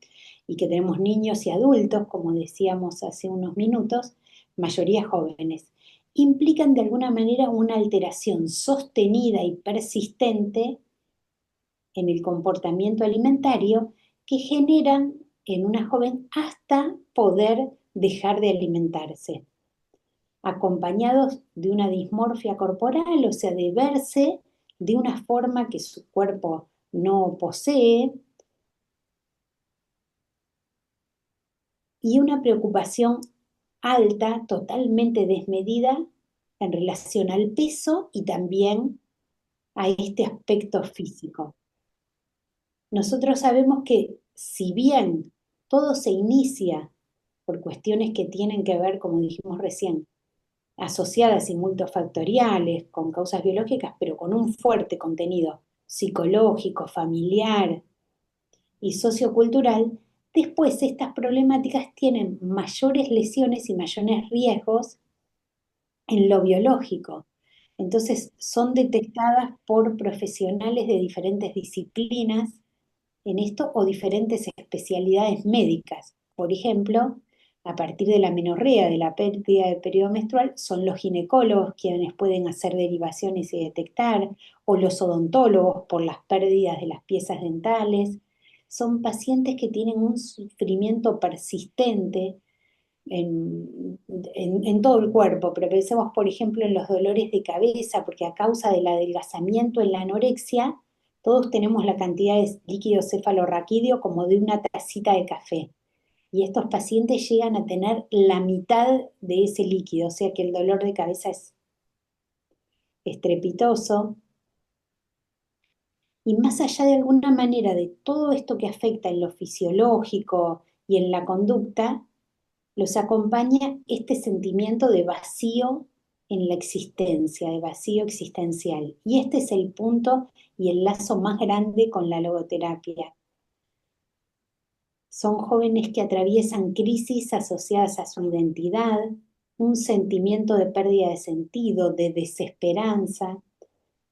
y que tenemos niños y adultos, como decíamos hace unos minutos, mayoría jóvenes, implican de alguna manera una alteración sostenida y persistente en el comportamiento alimentario que generan en una joven hasta poder dejar de alimentarse, acompañados de una dismorfia corporal, o sea, de verse de una forma que su cuerpo no posee, y una preocupación alta, totalmente desmedida en relación al peso y también a este aspecto físico. Nosotros sabemos que si bien todo se inicia por cuestiones que tienen que ver, como dijimos recién, asociadas y multifactoriales, con causas biológicas, pero con un fuerte contenido psicológico, familiar y sociocultural, después estas problemáticas tienen mayores lesiones y mayores riesgos en lo biológico. Entonces son detectadas por profesionales de diferentes disciplinas en esto o diferentes especialidades médicas. Por ejemplo, a partir de la menorrea, de la pérdida de periodo menstrual, son los ginecólogos quienes pueden hacer derivaciones y detectar, o los odontólogos por las pérdidas de las piezas dentales. Son pacientes que tienen un sufrimiento persistente en todo el cuerpo, pero pensemos, por ejemplo, en los dolores de cabeza, porque a causa del adelgazamiento en la anorexia, todos tenemos la cantidad de líquido cefalorraquídeo como de una tacita de café. y estos pacientes llegan a tener la mitad de ese líquido, o sea que el dolor de cabeza es estrepitoso. Y más allá de alguna manera de todo esto que afecta en lo fisiológico y en la conducta, los acompaña este sentimiento de vacío en la existencia, de vacío existencial. Y este es el punto y el lazo más grande con la logoterapia. Son jóvenes que atraviesan crisis asociadas a su identidad, un sentimiento de pérdida de sentido, de desesperanza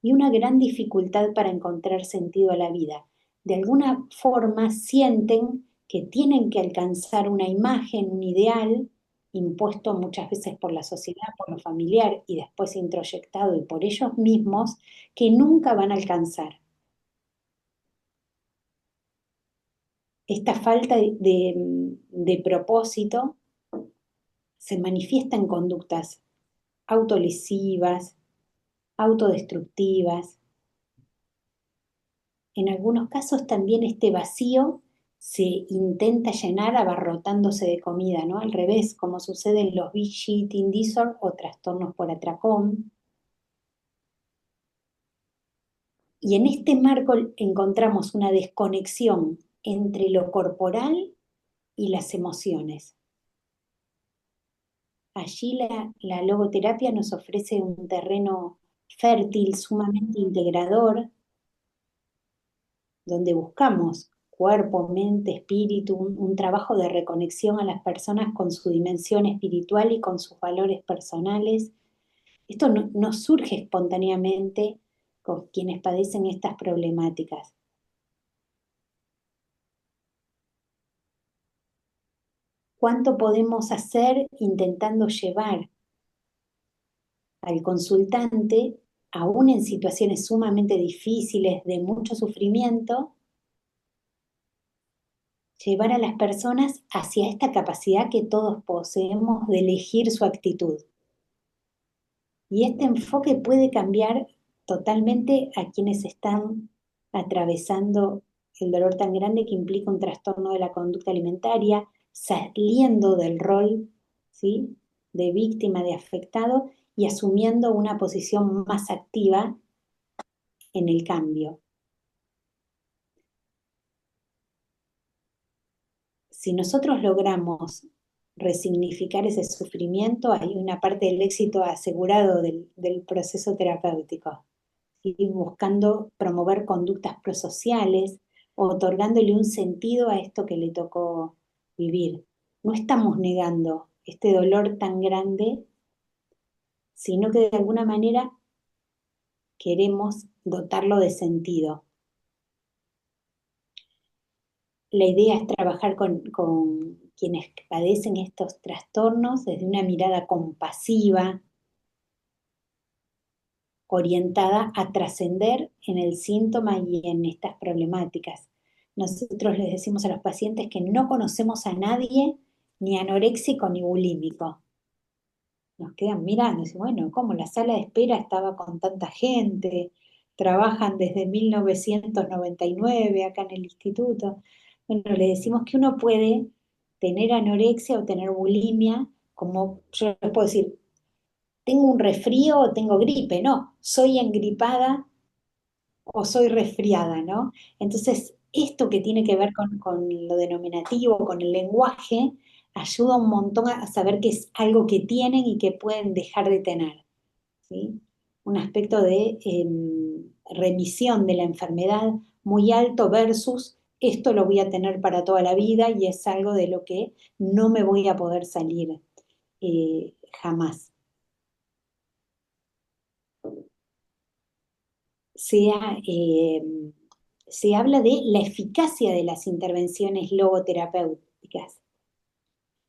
y una gran dificultad para encontrar sentido a la vida. De alguna forma sienten que tienen que alcanzar una imagen, un ideal, impuesto muchas veces por la sociedad, por lo familiar y después introyectado y por ellos mismos, que nunca van a alcanzar. Esta falta de propósito se manifiesta en conductas autolesivas, autodestructivas. En algunos casos también este vacío se intenta llenar abarrotándose de comida, ¿no? Al revés, como sucede en los binge eating disorder o trastornos por atracón. Y en este marco encontramos una desconexión entre lo corporal y las emociones. Allí la logoterapia nos ofrece un terreno fértil, sumamente integrador, donde buscamos cuerpo, mente, espíritu, un trabajo de reconexión a las personas con su dimensión espiritual y con sus valores personales. Esto no surge espontáneamente con quienes padecen estas problemáticas. ¿Cuánto podemos hacer intentando llevar al consultante, aún en situaciones sumamente difíciles, de mucho sufrimiento, llevar a las personas hacia esta capacidad que todos poseemos de elegir su actitud? Y este enfoque puede cambiar totalmente a quienes están atravesando el dolor tan grande que implica un trastorno de la conducta alimentaria, saliendo del rol, ¿sí?, de víctima, de afectado, y asumiendo una posición más activa en el cambio. Si nosotros logramos resignificar ese sufrimiento, hay una parte del éxito asegurado del proceso terapéutico, ¿sí? Buscando promover conductas prosociales, otorgándole un sentido a esto que le tocó vivir. No estamos negando este dolor tan grande, sino que de alguna manera queremos dotarlo de sentido. La idea es trabajar con quienes padecen estos trastornos desde una mirada compasiva, orientada a trascender en el síntoma y en estas problemáticas. Nosotros les decimos a los pacientes que no conocemos a nadie ni anoréxico ni bulímico. Nos quedan mirando y dicen, bueno, ¿cómo la sala de espera estaba con tanta gente? Trabajan desde 1999 acá en el instituto. Bueno, le decimos que uno puede tener anorexia o tener bulimia, como yo les puedo decir, tengo un resfrío o tengo gripe, no, soy engripada o soy resfriada, ¿no? Entonces, esto que tiene que ver con lo denominativo, con el lenguaje, ayuda un montón a saber que es algo que tienen y que pueden dejar de tener, ¿sí? Un aspecto de remisión de la enfermedad muy alto versus esto lo voy a tener para toda la vida y es algo de lo que no me voy a poder salir jamás. Se habla de la eficacia de las intervenciones logoterapéuticas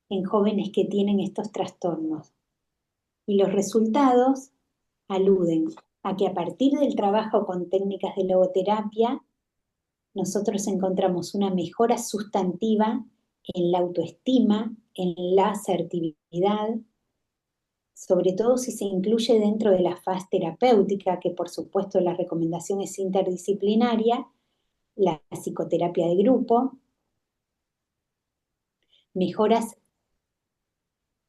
en jóvenes que tienen estos trastornos. Y los resultados aluden a que a partir del trabajo con técnicas de logoterapia, nosotros encontramos una mejora sustantiva en la autoestima, en la asertividad, sobre todo si se incluye dentro de la fase terapéutica, que por supuesto la recomendación es interdisciplinaria, la psicoterapia de grupo, mejoras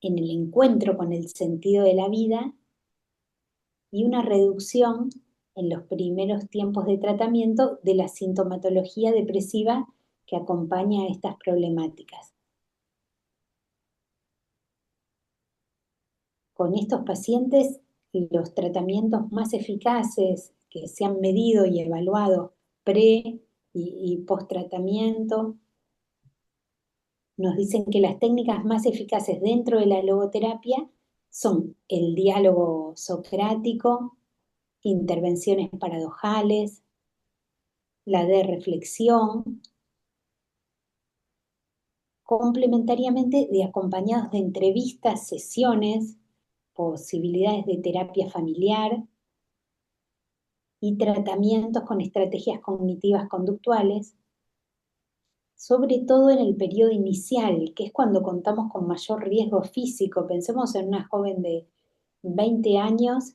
en el encuentro con el sentido de la vida y una reducción en los primeros tiempos de tratamiento de la sintomatología depresiva que acompaña a estas problemáticas. Con estos pacientes, los tratamientos más eficaces que se han medido y evaluado y post tratamiento nos dicen que las técnicas más eficaces dentro de la logoterapia son el diálogo socrático, intervenciones paradojales, la de reflexión, complementariamente de acompañados de entrevistas, sesiones, posibilidades de terapia familiar y tratamientos con estrategias cognitivas conductuales, sobre todo en el periodo inicial, que es cuando contamos con mayor riesgo físico. Pensemos en una joven de 20 años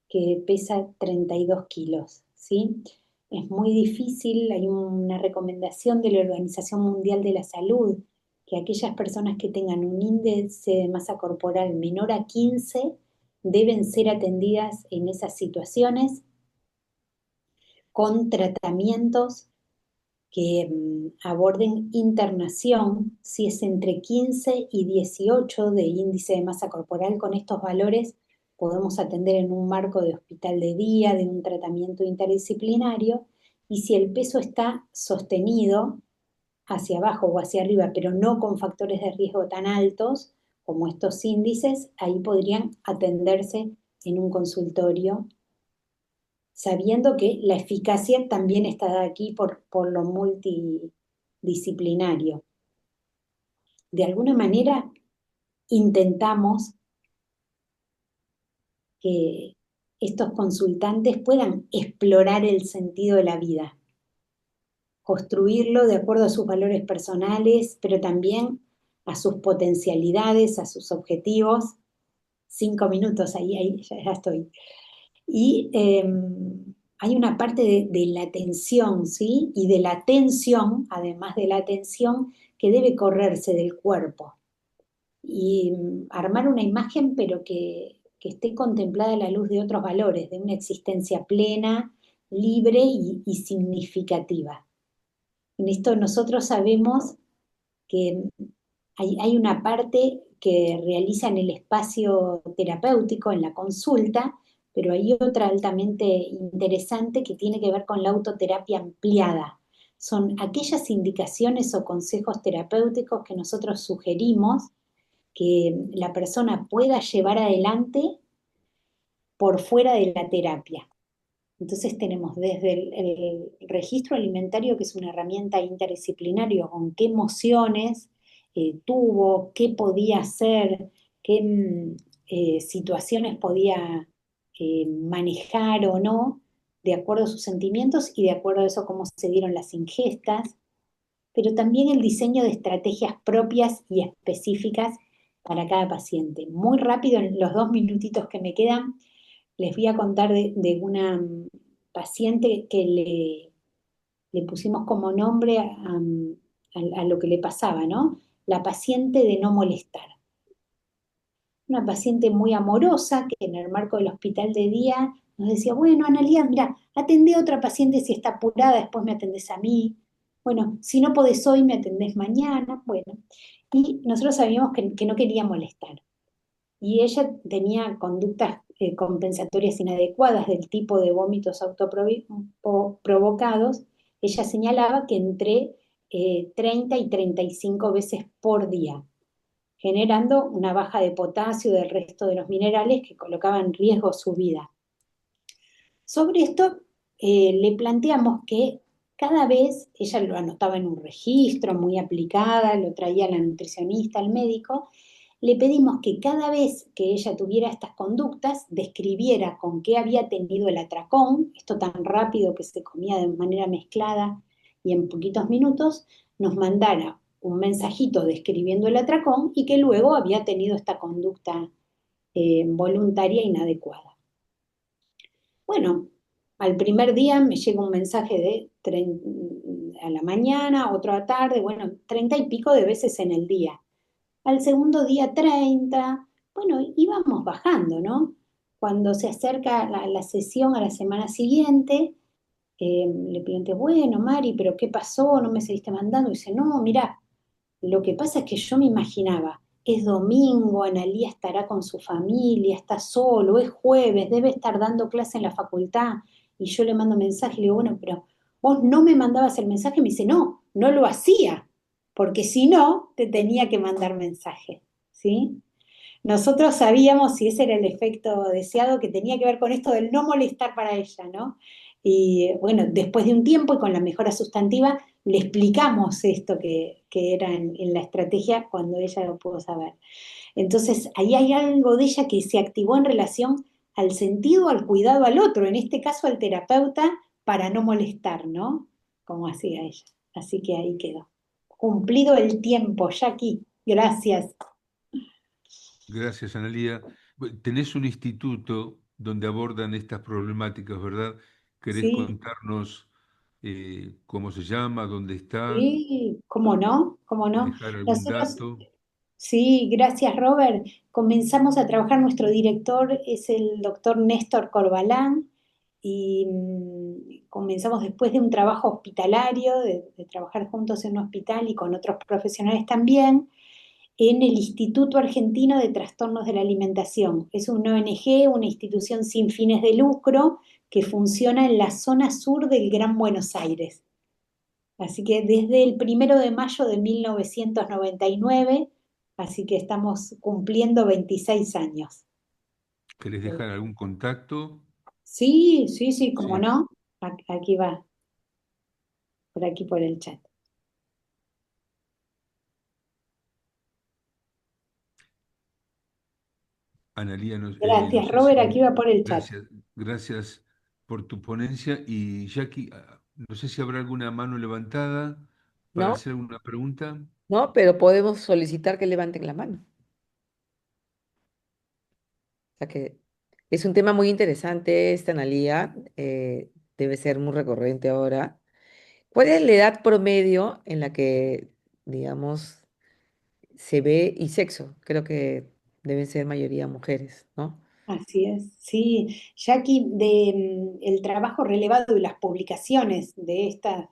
que pesa 32 kilos, ¿sí? Es muy difícil, hay una recomendación de la Organización Mundial de la Salud, que aquellas personas que tengan un índice de masa corporal menor a 15 deben ser atendidas en esas situaciones con tratamientos que aborden internación. Si es entre 15 y 18 de índice de masa corporal, con estos valores podemos atender en un marco de hospital de día, de un tratamiento interdisciplinario, y si el peso está sostenido hacia abajo o hacia arriba, pero no con factores de riesgo tan altos como estos índices, ahí podrían atenderse en un consultorio, sabiendo que la eficacia también está aquí por lo multidisciplinario. De alguna manera intentamos que estos consultantes puedan explorar el sentido de la vida, construirlo de acuerdo a sus valores personales, pero también a sus potencialidades, a sus objetivos. 5 minutos, ahí ya estoy. Y hay una parte de la atención, ¿sí? Y de la atención, además de la atención, que debe correrse del cuerpo. Y armar una imagen, pero que esté contemplada a la luz de otros valores, de una existencia plena, libre y significativa. En esto nosotros sabemos que hay una parte que realiza en el espacio terapéutico, en la consulta, pero hay otra altamente interesante que tiene que ver con la autoterapia ampliada. Son aquellas indicaciones o consejos terapéuticos que nosotros sugerimos que la persona pueda llevar adelante por fuera de la terapia. Entonces tenemos desde el registro alimentario, que es una herramienta interdisciplinaria, con qué emociones tuvo, qué podía hacer, qué situaciones podía manejar o no, de acuerdo a sus sentimientos y de acuerdo a eso cómo se dieron las ingestas, pero también el diseño de estrategias propias y específicas para cada paciente. Muy rápido, en los 2 minutitos que me quedan, les voy a contar de una paciente que le pusimos como nombre a lo que le pasaba, ¿no? La paciente de no molestar. Una paciente muy amorosa que en el marco del hospital de día nos decía, bueno, Analía, mira, atendé a otra paciente si está apurada, después me atendés a mí. Bueno, si no podés hoy, me atendés mañana. Bueno, y nosotros sabíamos que no quería molestar. Y ella tenía conductas compensatorias inadecuadas del tipo de vómitos autoprovocados. Ella señalaba que entre 30 y 35 veces por día, generando una baja de potasio y del resto de los minerales que colocaba en riesgo su vida. Sobre esto le planteamos que cada vez, ella lo anotaba en un registro muy aplicada, lo traía la nutricionista, al médico, le pedimos que cada vez que ella tuviera estas conductas, describiera con qué había tenido el atracón, esto tan rápido que se comía de manera mezclada y en poquitos minutos, nos mandara un mensajito describiendo el atracón y que luego había tenido esta conducta voluntaria inadecuada. Bueno, al primer día me llega un mensaje a la mañana, otro a la tarde, bueno, 30 y pico de veces en el día. Al segundo día 30, bueno, íbamos bajando, ¿no? Cuando se acerca la sesión a la semana siguiente, le pregunté, bueno, Mari, pero ¿qué pasó? ¿No me seguiste mandando? Y dice, no, mira, lo que pasa es que yo me imaginaba, es domingo, Analía estará con su familia, está solo, es jueves, debe estar dando clase en la facultad. Y yo le mando mensaje, le digo, bueno, pero vos no me mandabas el mensaje. Me dice, no, no lo hacía, porque si no, te tenía que mandar mensaje, ¿sí? Nosotros sabíamos, si ese era el efecto deseado, que tenía que ver con esto del no molestar para ella, ¿no? Y bueno, después de un tiempo y con la mejora sustantiva, le explicamos esto que era en la estrategia cuando ella lo pudo saber. Entonces, ahí hay algo de ella que se activó en relación al sentido, al cuidado al otro, en este caso al terapeuta, para no molestar, ¿no? Como hacía ella. Así que ahí quedó. Cumplido el tiempo, Jackie. Gracias. Gracias, Analía. Tenés un instituto donde abordan estas problemáticas, ¿verdad? ¿Querés Sí. contarnos cómo se llama, dónde está, Sí, ¿cómo no? ¿Cómo no? dejar algún Nosotros, dato? sí, gracias Robert. Comenzamos a trabajar, nuestro director es el doctor Néstor Corbalán y comenzamos después de un trabajo hospitalario, de trabajar juntos en un hospital y con otros profesionales también, en el Instituto Argentino de Trastornos de la Alimentación. Es una ONG, una institución sin fines de lucro que funciona en la zona sur del Gran Buenos Aires. Así que desde el 1 de mayo de 1999, así que estamos cumpliendo 26 años. ¿Querés dejar algún contacto? Sí, sí, sí, cómo Sí. no. Aquí va, por aquí por el chat. Analía, no Gracias, sé Robert, aquí si... va por el chat. Gracias, gracias por tu ponencia. Y Jackie, no sé si habrá alguna mano levantada para ¿No? hacer alguna pregunta. ¿No? Pero podemos solicitar que levanten la mano. O sea que es un tema muy interesante esta analía, debe ser muy recurrente ahora. ¿Cuál es la edad promedio en la que, digamos, se ve y sexo? Creo que deben ser mayoría mujeres, ¿no? Así es, sí. Jackie, el trabajo relevado y las publicaciones de estas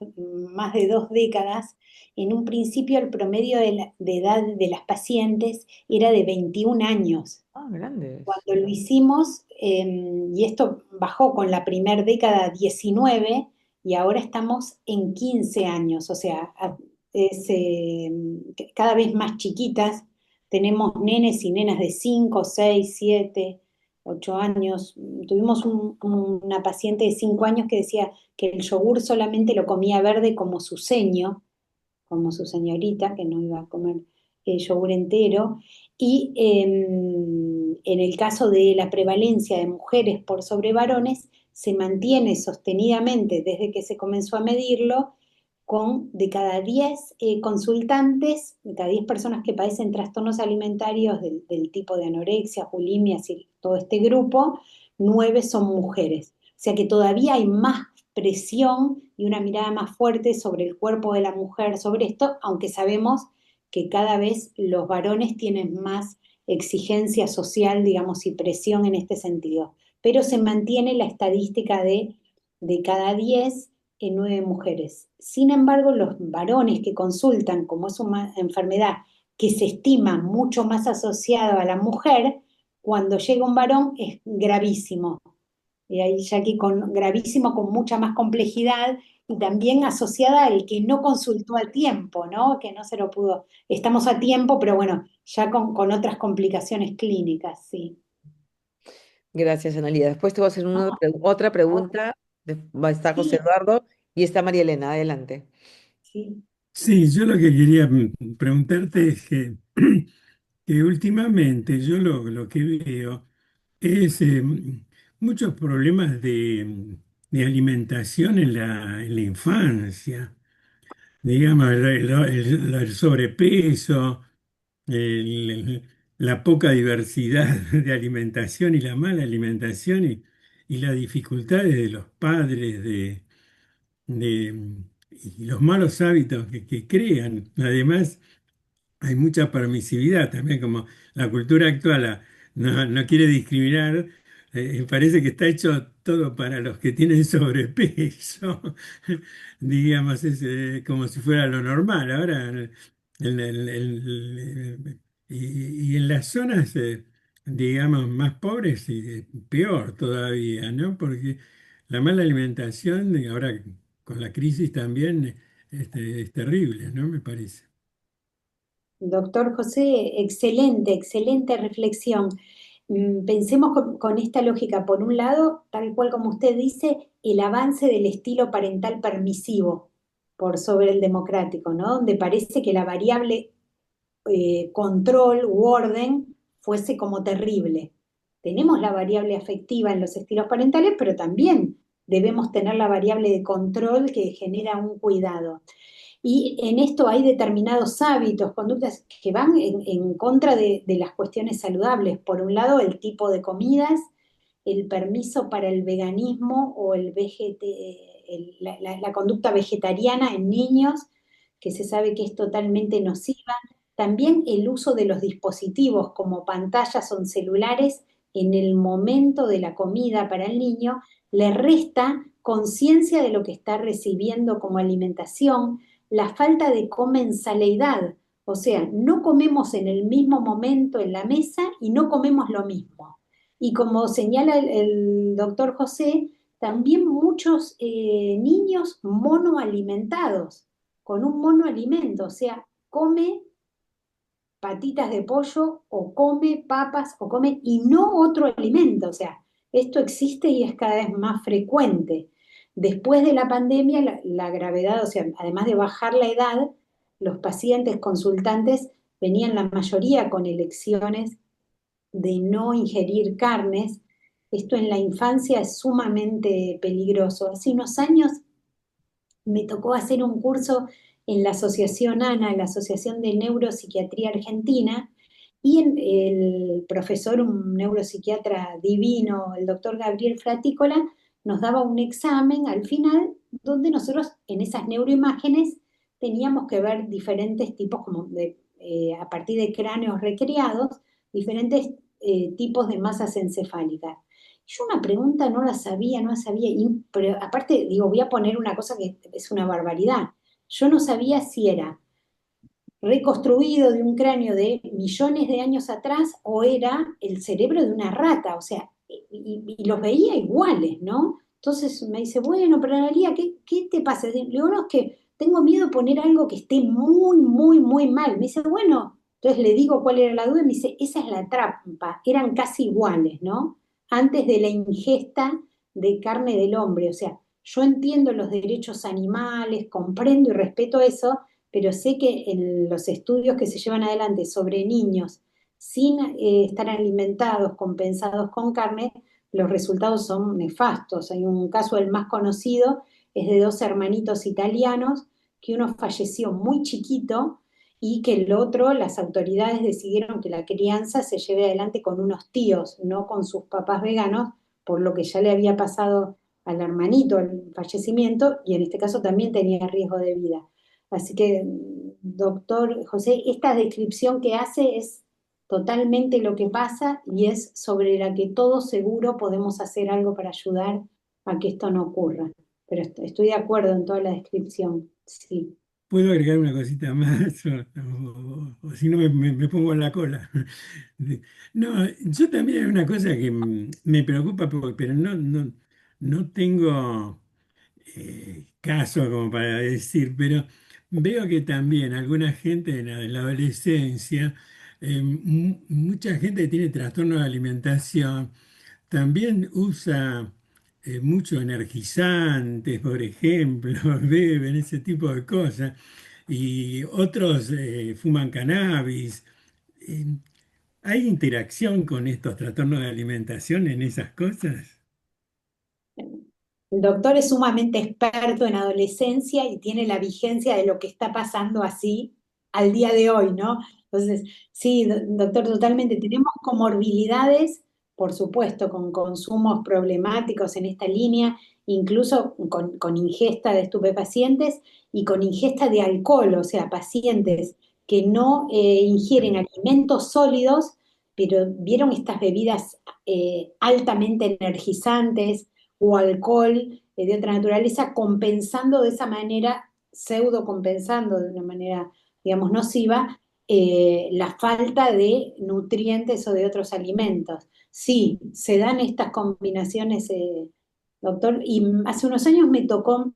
más de 2 décadas, en un principio el promedio de edad de las pacientes era de 21 años. Ah, grandes. Cuando lo hicimos, y esto bajó con la primer década 19 y ahora estamos en 15 años, o sea, es, cada vez más chiquitas. Tenemos nenes y nenas de 5, 6, 7, 8 años. Tuvimos una paciente de 5 años que decía que el yogur solamente lo comía verde como su señorita, que no iba a comer yogur entero. Y en el caso de la prevalencia de mujeres por sobre varones, se mantiene sostenidamente desde que se comenzó a medirlo, con de cada 10 consultantes, de cada 10 personas que padecen trastornos alimentarios del tipo de anorexia, bulimia, y todo este grupo, 9 son mujeres. O sea que todavía hay más presión y una mirada más fuerte sobre el cuerpo de la mujer, sobre esto, aunque sabemos que cada vez los varones tienen más exigencia social, digamos, y presión en este sentido. Pero se mantiene la estadística de cada 10 en 9 mujeres. Sin embargo, los varones que consultan, como es una enfermedad que se estima mucho más asociada a la mujer, cuando llega un varón es gravísimo. Y ahí ya que con gravísimo, con mucha más complejidad y también asociada al que no consultó a tiempo, ¿no? Que no se lo pudo. Estamos a tiempo, pero bueno, ya con otras complicaciones clínicas, sí. Gracias, Analia. Después te voy a hacer otra pregunta. Va a estar José Sí, Eduardo y está María Elena. Adelante. sí. Sí, yo lo que quería preguntarte es que últimamente yo lo que veo es muchos problemas de alimentación en la infancia, digamos, el sobrepeso, el- la poca diversidad de alimentación y la mala alimentación y las dificultades de los padres de y los malos hábitos que crean. Además, hay mucha permisividad también, como la cultura actual no quiere discriminar, parece que está hecho todo para los que tienen sobrepeso, digamos, es como si fuera lo normal. Ahora, y en las zonas, digamos, más pobres, peor todavía, ¿no? Porque la mala alimentación, ahora con la crisis también, es terrible, ¿no? Me parece. Doctor José, excelente, excelente reflexión. Pensemos con esta lógica, por un lado, tal cual como usted dice, el avance del estilo parental permisivo por sobre el democrático, ¿no? Donde parece que la variable control u orden fuese como terrible. Tenemos la variable afectiva en los estilos parentales, pero también debemos tener la variable de control que genera un cuidado. Y en esto hay determinados hábitos, conductas que van en contra de las cuestiones saludables. Por un lado, el tipo de comidas, el permiso para el veganismo o la conducta vegetariana en niños, que se sabe que es totalmente nociva. También el uso de los dispositivos como pantallas o celulares en el momento de la comida para el niño le resta conciencia de lo que está recibiendo como alimentación, la falta de comensaleidad, o sea, no comemos en el mismo momento en la mesa y no comemos lo mismo. Y como señala el doctor José, también muchos niños monoalimentados, con un monoalimento, o sea, come patitas de pollo o come papas o come y no otro alimento. O sea, esto existe y es cada vez más frecuente. Después de la pandemia, la gravedad, o sea, además de bajar la edad, los pacientes consultantes venían la mayoría con elecciones de no ingerir carnes. Esto en la infancia es sumamente peligroso. Hace unos años me tocó hacer un curso en la Asociación ANA, la Asociación de Neuropsiquiatría Argentina, y el profesor, un neuropsiquiatra divino, el doctor Gabriel Fratícola, nos daba un examen al final donde nosotros en esas neuroimágenes teníamos que ver diferentes tipos, como a partir de cráneos recreados, diferentes tipos de masas encefálicas. Yo una pregunta no la sabía, pero aparte digo, voy a poner una cosa que es una barbaridad. Yo no sabía si era reconstruido de un cráneo de millones de años atrás o era el cerebro de una rata, o sea, y los veía iguales, ¿no? Entonces me dice, bueno, pero Analía, ¿qué te pasa? Le digo, no, es que tengo miedo de poner algo que esté muy, muy, muy mal. Me dice, bueno, entonces le digo cuál era la duda y me dice, esa es la trampa, eran casi iguales, ¿no? Antes de la ingesta de carne del hombre, o sea, yo entiendo los derechos animales, comprendo y respeto eso, pero sé que en los estudios que se llevan adelante sobre niños sin estar alimentados, compensados con carne, los resultados son nefastos. Hay un caso, el más conocido, es de dos hermanitos italianos, que uno falleció muy chiquito y que el otro, las autoridades decidieron que la crianza se lleve adelante con unos tíos, no con sus papás veganos, por lo que ya le había pasado al hermanito el fallecimiento y en este caso también tenía riesgo de vida. Así que, doctor José, esta descripción que hace es totalmente lo que pasa y es sobre la que todos seguro podemos hacer algo para ayudar a que esto no ocurra. Pero estoy de acuerdo en toda la descripción, sí. ¿Puedo agregar una cosita más? O si no, me pongo en la cola. No, yo también hay una cosa que me preocupa, pero no tengo caso como para decir, pero veo que también alguna gente en la adolescencia, mucha gente que tiene trastorno de alimentación, también usa mucho energizantes, por ejemplo, beben ese tipo de cosas, y otros fuman cannabis. Eh, ¿Hay interacción con estos trastornos de alimentación en esas cosas? El doctor es sumamente experto en adolescencia y tiene la vigencia de lo que está pasando así al día de hoy, ¿no? Entonces, sí, doctor, totalmente. Tenemos comorbilidades, por supuesto, con consumos problemáticos en esta línea, incluso con ingesta de estupefacientes, y con ingesta de alcohol, o sea, pacientes que no ingieren alimentos sólidos, pero vieron estas bebidas altamente energizantes o alcohol de otra naturaleza, compensando de esa manera, pseudo compensando de una manera, digamos, nociva, la falta de nutrientes o de otros alimentos. Sí, se dan estas combinaciones, doctor, y hace unos años me tocó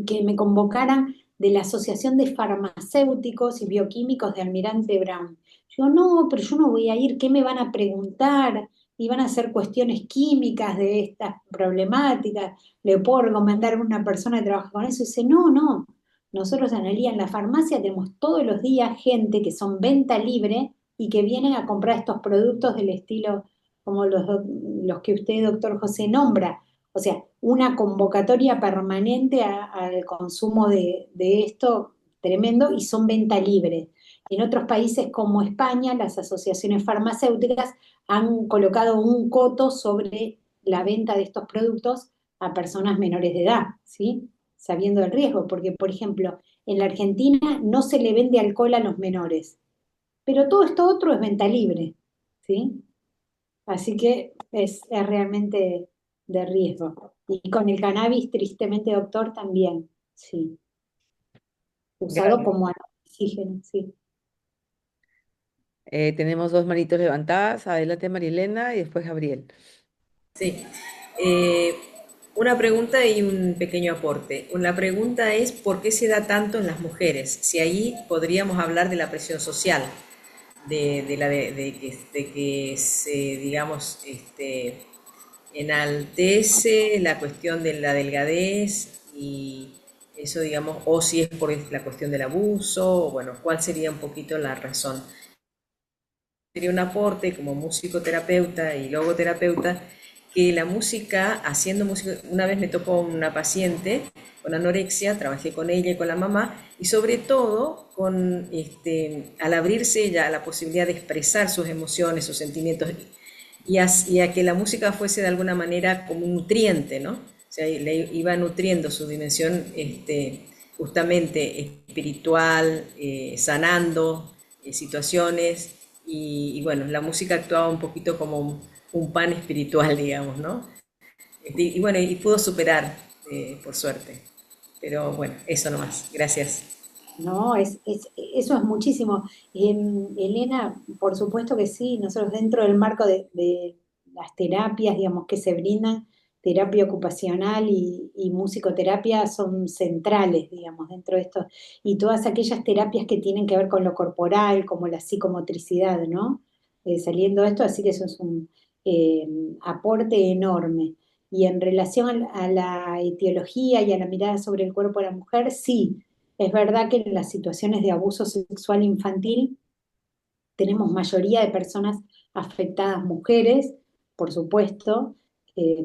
que me convocaran de la Asociación de Farmacéuticos y Bioquímicos de Almirante Brown. Yo, no, pero yo no voy a ir, ¿qué me van a preguntar? Y van a hacer cuestiones químicas de estas problemáticas, le puedo recomendar a una persona que trabaja con eso. Y dice, no, no, nosotros Analía en la farmacia tenemos todos los días gente que son venta libre y que vienen a comprar estos productos del estilo como los que usted, doctor José, nombra. O sea, una convocatoria permanente al consumo de esto tremendo y son venta libre. En otros países como España, las asociaciones farmacéuticas han colocado un coto sobre la venta de estos productos a personas menores de edad, ¿sí? Sabiendo el riesgo, porque, por ejemplo, en la Argentina no se le vende alcohol a los menores, pero todo esto otro es venta libre, ¿sí? Así que es realmente de riesgo. Y con el cannabis, tristemente, doctor, también, sí. Usado Gracias. como oxígeno, sí. Tenemos dos manitos levantadas. Adelante, Marielena, y después Gabriel. Sí. Eh, una pregunta y un pequeño aporte. La pregunta es ¿por qué se da tanto en las mujeres? Si ahí podríamos hablar de la presión social, de que se, digamos, enaltece la cuestión de la delgadez y eso, digamos, o si es por la cuestión del abuso, o bueno, ¿cuál sería un poquito la razón? Sería un aporte como musicoterapeuta y logoterapeuta que la música, haciendo música, una vez me tocó una paciente con anorexia, trabajé con ella y con la mamá, y sobre todo con, al abrirse ella a la posibilidad de expresar sus emociones, sus sentimientos, y a que la música fuese de alguna manera como un nutriente, ¿no? O sea, le iba nutriendo su dimensión justamente espiritual, sanando situaciones, y bueno, la música actuaba un poquito como un pan espiritual, digamos, ¿no? Y bueno, y pudo superar, por suerte. Pero bueno, eso nomás. Gracias. No, eso es muchísimo. Elena, por supuesto que sí, nosotros dentro del marco de las terapias, digamos, que se brindan, terapia ocupacional y musicoterapia son centrales, digamos, dentro de esto. Y todas aquellas terapias que tienen que ver con lo corporal, como la psicomotricidad, ¿no? Saliendo de esto, así que eso es un eh, aporte enorme. Y en relación a la etiología y a la mirada sobre el cuerpo de la mujer, sí. Es verdad que en las situaciones de abuso sexual infantil tenemos mayoría de personas afectadas mujeres, por supuesto,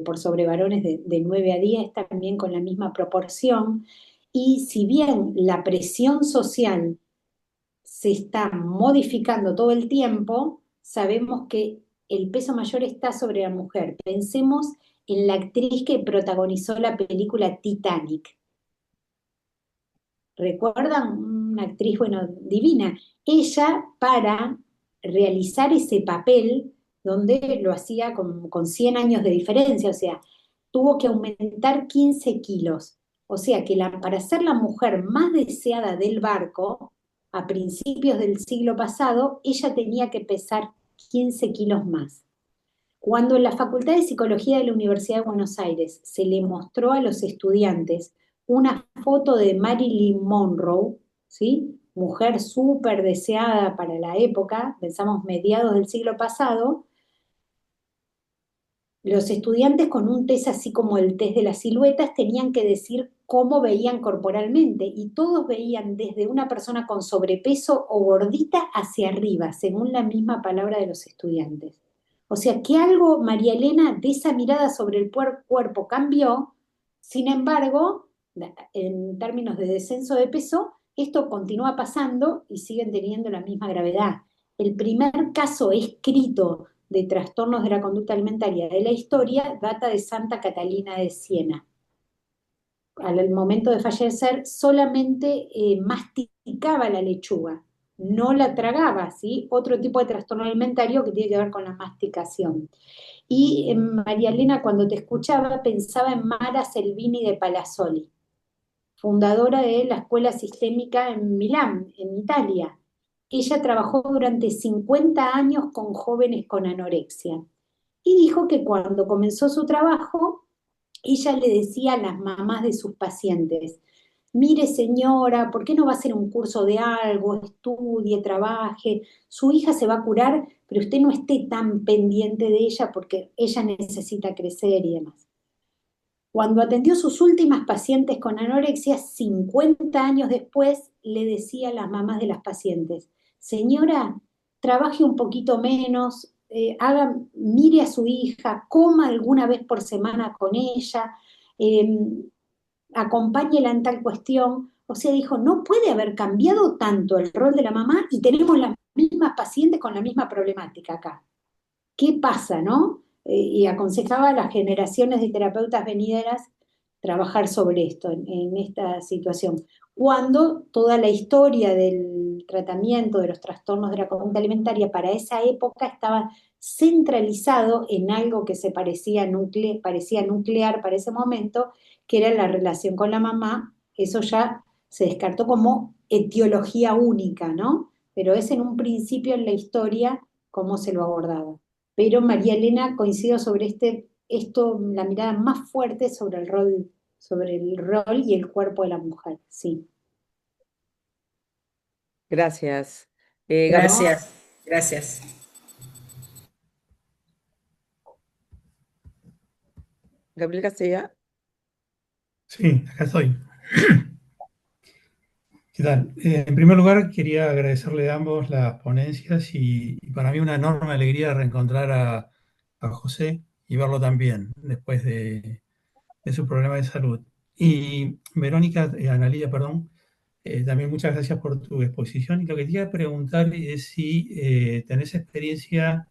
por sobre varones de 9 a 10, también con la misma proporción. Y si bien la presión social se está modificando todo el tiempo, sabemos que el peso mayor está sobre la mujer. Pensemos en la actriz que protagonizó la película Titanic. ¿Recuerdan? Una actriz, bueno, divina. Ella, para realizar ese papel, donde lo hacía con 100 años de diferencia, o sea, tuvo que aumentar 15 kilos. O sea que para ser la mujer más deseada del barco, a principios del siglo pasado, ella tenía que pesar 15 kilos más. Cuando en la Facultad de Psicología de la Universidad de Buenos Aires se le mostró a los estudiantes una foto de Marilyn Monroe, ¿sí? Mujer súper deseada para la época, pensamos mediados del siglo pasado, los estudiantes con un test así como el test de las siluetas tenían que decir cómo veían corporalmente y todos veían desde una persona con sobrepeso o gordita hacia arriba, según la misma palabra de los estudiantes. O sea que algo, María Elena, de esa mirada sobre el cuerpo cambió, sin embargo, en términos de descenso de peso, esto continúa pasando y siguen teniendo la misma gravedad. El primer caso escrito de trastornos de la conducta alimentaria de la historia data de Santa Catalina de Siena. al momento de fallecer, solamente masticaba la lechuga, no la tragaba, ¿sí? Otro tipo de trastorno alimentario que tiene que ver con la masticación. Y María Elena, cuando te escuchaba, pensaba en Mara Selvini de Palazzoli, fundadora de la Escuela Sistémica en Milán, en Italia. Ella trabajó durante 50 años con jóvenes con anorexia y dijo que cuando comenzó su trabajo, ella le decía a las mamás de sus pacientes: mire señora, ¿por qué no va a hacer un curso de algo? Estudie, trabaje, su hija se va a curar, pero usted no esté tan pendiente de ella porque ella necesita crecer y demás. Cuando atendió sus últimas pacientes con anorexia, 50 años después, le decía a las mamás de las pacientes: señora, trabaje un poquito menos, mire a su hija, coma alguna vez por semana con ella, eh, acompáñela en tal cuestión. O sea, dijo, no puede haber cambiado tanto el rol de la mamá y tenemos las mismas pacientes con la misma problemática acá. ¿Qué pasa, no? Y aconsejaba a las generaciones de terapeutas venideras trabajar sobre esto, en esta situación. Cuando toda la historia del tratamiento de los trastornos de la conducta alimentaria para esa época estaba centralizado en algo que se parecía nuclear para ese momento, que era la relación con la mamá. Eso ya se descartó como etiología única, ¿no? Pero es en un principio en la historia cómo se lo abordaba. Pero María Elena coincido sobre esto, la mirada más fuerte sobre el rol y el cuerpo de la mujer, sí. Gracias. Gabriel, Gracias, gracias. Gabriel Castella. Sí, acá estoy. ¿Qué tal? En primer lugar, quería agradecerle a ambos las ponencias y para mí una enorme alegría reencontrar a José y verlo también después de su problema de salud. Y Verónica, Analía, perdón, también muchas gracias por tu exposición. Y lo que te quería preguntar es si tenés experiencia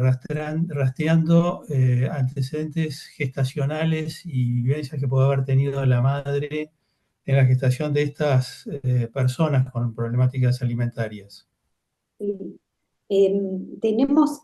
rastreando antecedentes gestacionales y vivencias que puede haber tenido la madre en la gestación de estas personas con problemáticas alimentarias. Tenemos,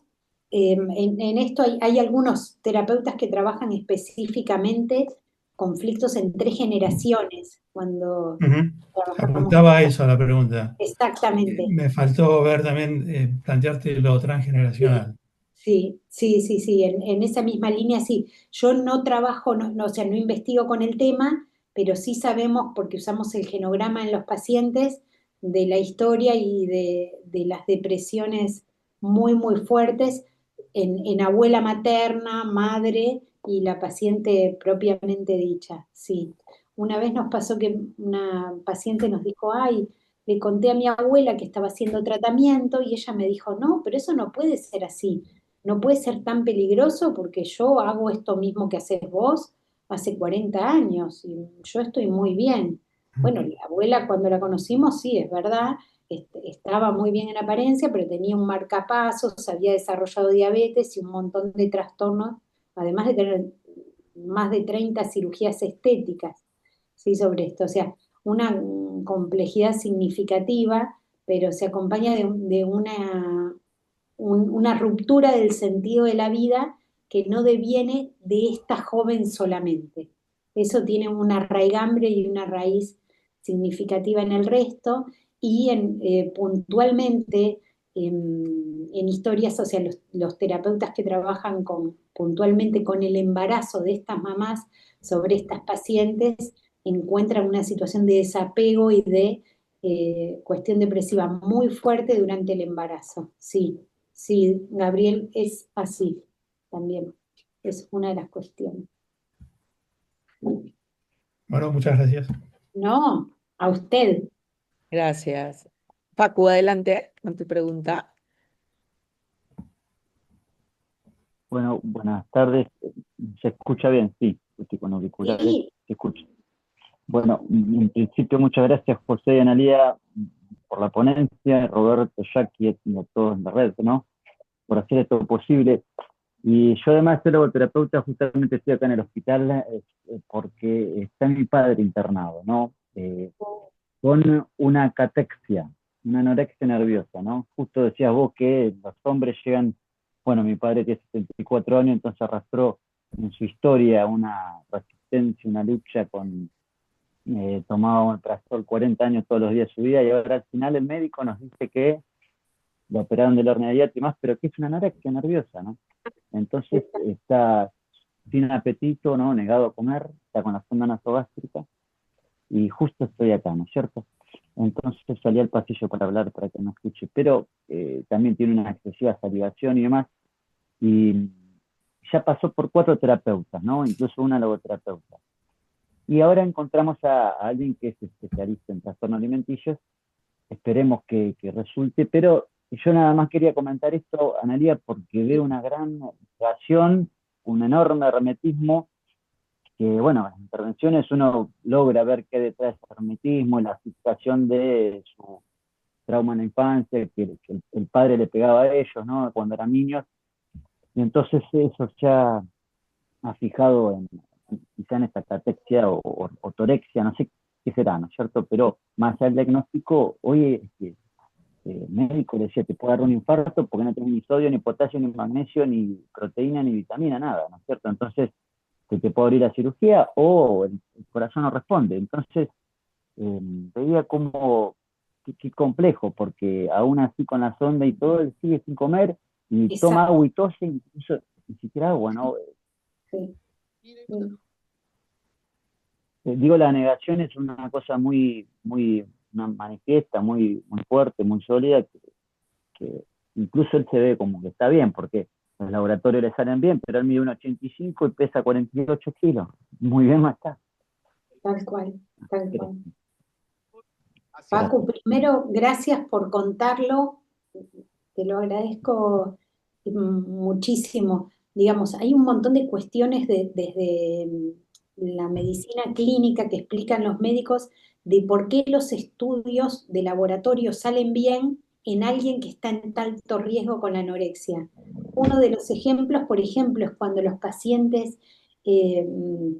en esto hay algunos terapeutas que trabajan específicamente conflictos entre generaciones, cuando Ujú. trabajamos Apuntaba a eso a la pregunta. exactamente. Me faltó ver también, plantearte lo transgeneracional. Sí, sí, sí, sí, en esa misma línea sí. Yo no trabajo, o sea, no investigo con el tema, pero sí sabemos, porque usamos el genograma en los pacientes, de la historia y de las depresiones muy, muy fuertes en abuela materna, madre y la paciente propiamente dicha, sí. Una vez nos pasó que una paciente nos dijo: ay, le conté a mi abuela que estaba haciendo tratamiento y ella me dijo: no, pero eso no puede ser así, no puede ser tan peligroso porque yo hago esto mismo que haces vos hace 40 años y yo estoy muy bien. Bueno, la abuela cuando la conocimos, sí, es verdad, estaba muy bien en apariencia, pero tenía un marcapasos, había desarrollado diabetes y un montón de trastornos, además de tener más de 30 cirugías estéticas, ¿sí? Sobre esto. O sea, una complejidad significativa, pero se acompaña de una ruptura del sentido de la vida que no deviene de esta joven solamente. Eso tiene una raigambre y una raíz significativa en el resto y puntualmente en historias, o sea, los terapeutas que trabajan puntualmente con el embarazo de estas mamás sobre estas pacientes encuentran una situación de desapego y de cuestión depresiva muy fuerte durante el embarazo. Sí, sí, Gabriel, es así también. Es una de las cuestiones. Bueno, muchas gracias. No, a usted. Gracias. Facu, adelante con tu pregunta. Bueno, buenas tardes. ¿Se escucha bien? Sí, estoy con auriculares. Sí, Se escucha. Bueno, en principio, muchas gracias, José y Analía, por la ponencia, Roberto, Jackie y a todos en la red, ¿no? Por hacer esto posible. Y yo además soy logoterapeuta, justamente estoy acá en el hospital porque está mi padre internado, ¿no? Con una catexia, una anorexia nerviosa, ¿no? Justo decías vos que los hombres llegan, bueno, mi padre tiene 74 años, entonces arrastró en su historia una resistencia, una lucha con, tomaba omeprazol 40 años todos los días de su vida, y ahora al final el médico nos dice que lo operaron de la hernia de hiato y más, pero que es una anorexia nerviosa, ¿no? Entonces está sin apetito, ¿no? Negado a comer, está con la sonda nasogástrica, y justo estoy acá, ¿no es cierto? Entonces salí al pasillo para hablar, para que me escuche, pero también tiene una excesiva salivación y demás, y ya pasó por 4 terapeutas, ¿no? Incluso una logoterapeuta. Y ahora encontramos a alguien que es especialista en trastornos alimenticios, esperemos que resulte, pero yo nada más quería comentar esto, Analía, porque veo una gran relación, un enorme hermetismo, que bueno, en las intervenciones uno logra ver qué detrás de ese hermetismo, la situación de su trauma en la infancia, que el padre le pegaba a ellos, ¿no? Cuando eran niños, y entonces eso ya ha fijado quizá en esta catexia o ortorexia, no sé qué será, ¿no es cierto? Pero más allá del diagnóstico, hoy médico le decía, te puede dar un infarto porque no tenés ni sodio, ni potasio, ni magnesio, ni proteína, ni vitamina, nada, ¿no es cierto? Entonces, que te puede abrir la cirugía o el corazón no responde. Entonces, veía como qué complejo, porque aún así con la sonda y todo, él sigue sin comer y toma Exacto. agua y tose, incluso ni siquiera agua, ¿no? Sí. Sí. Digo, la negación es una cosa una manifiesta, muy fuerte, muy sólida, que incluso él se ve como que está bien, porque los laboratorios le salen bien, pero él mide 1,85 y pesa 48 kilos. Muy bien, no está. Tal cual, tal Pero, cual. Facu, primero, gracias por contarlo, te lo agradezco muchísimo. Digamos, hay un montón de cuestiones desde la medicina clínica que explican los médicos de por qué los estudios de laboratorio salen bien en alguien que está en alto riesgo con la anorexia. Uno de los ejemplos, por ejemplo, es cuando los pacientes eh,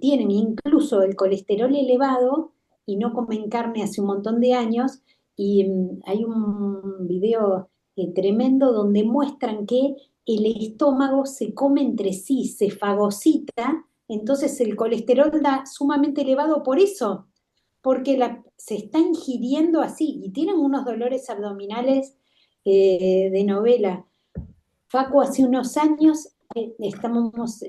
tienen incluso el colesterol elevado y no comen carne hace un montón de años, y hay un video tremendo donde muestran que el estómago se come entre sí, se fagocita, entonces el colesterol da sumamente elevado por eso, porque se está ingiriendo así y tienen unos dolores abdominales de novela. Facu, hace unos años estamos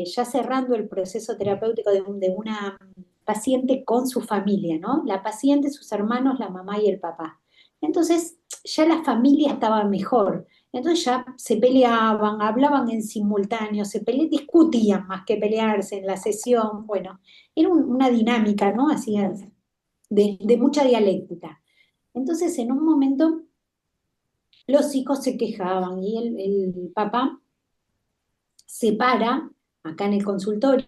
ya cerrando el proceso terapéutico de una paciente con su familia, ¿no? La paciente, sus hermanos, la mamá y el papá. Entonces, ya la familia estaba mejor. Entonces ya se peleaban, hablaban en simultáneo, discutían más que pelearse en la sesión. Bueno, era una dinámica, ¿no? Así de mucha dialéctica. Entonces, en un momento, los hijos se quejaban y el papá se para acá en el consultorio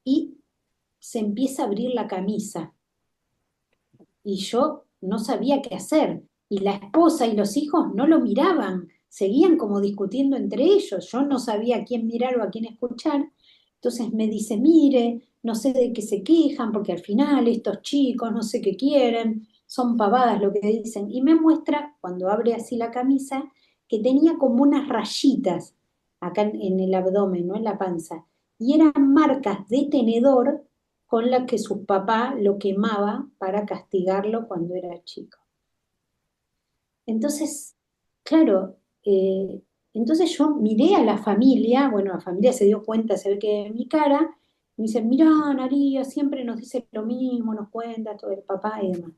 y se empieza a abrir la camisa. Y yo no sabía qué hacer. Y la esposa y los hijos no lo miraban, seguían como discutiendo entre ellos. Yo no sabía a quién mirar o a quién escuchar. Entonces me dice, mire, no sé de qué se quejan, porque al final estos chicos no sé qué quieren, son pavadas lo que dicen. Y me muestra, cuando abre así la camisa, que tenía como unas rayitas acá en el abdomen, ¿no? En la panza. Y eran marcas de tenedor con las que su papá lo quemaba para castigarlo cuando era chico. Entonces, claro, entonces yo miré a la familia, bueno, la familia se dio cuenta, se ve que en mi cara, me dicen, mirá, Analía, siempre nos dice lo mismo, nos cuenta todo el papá y demás.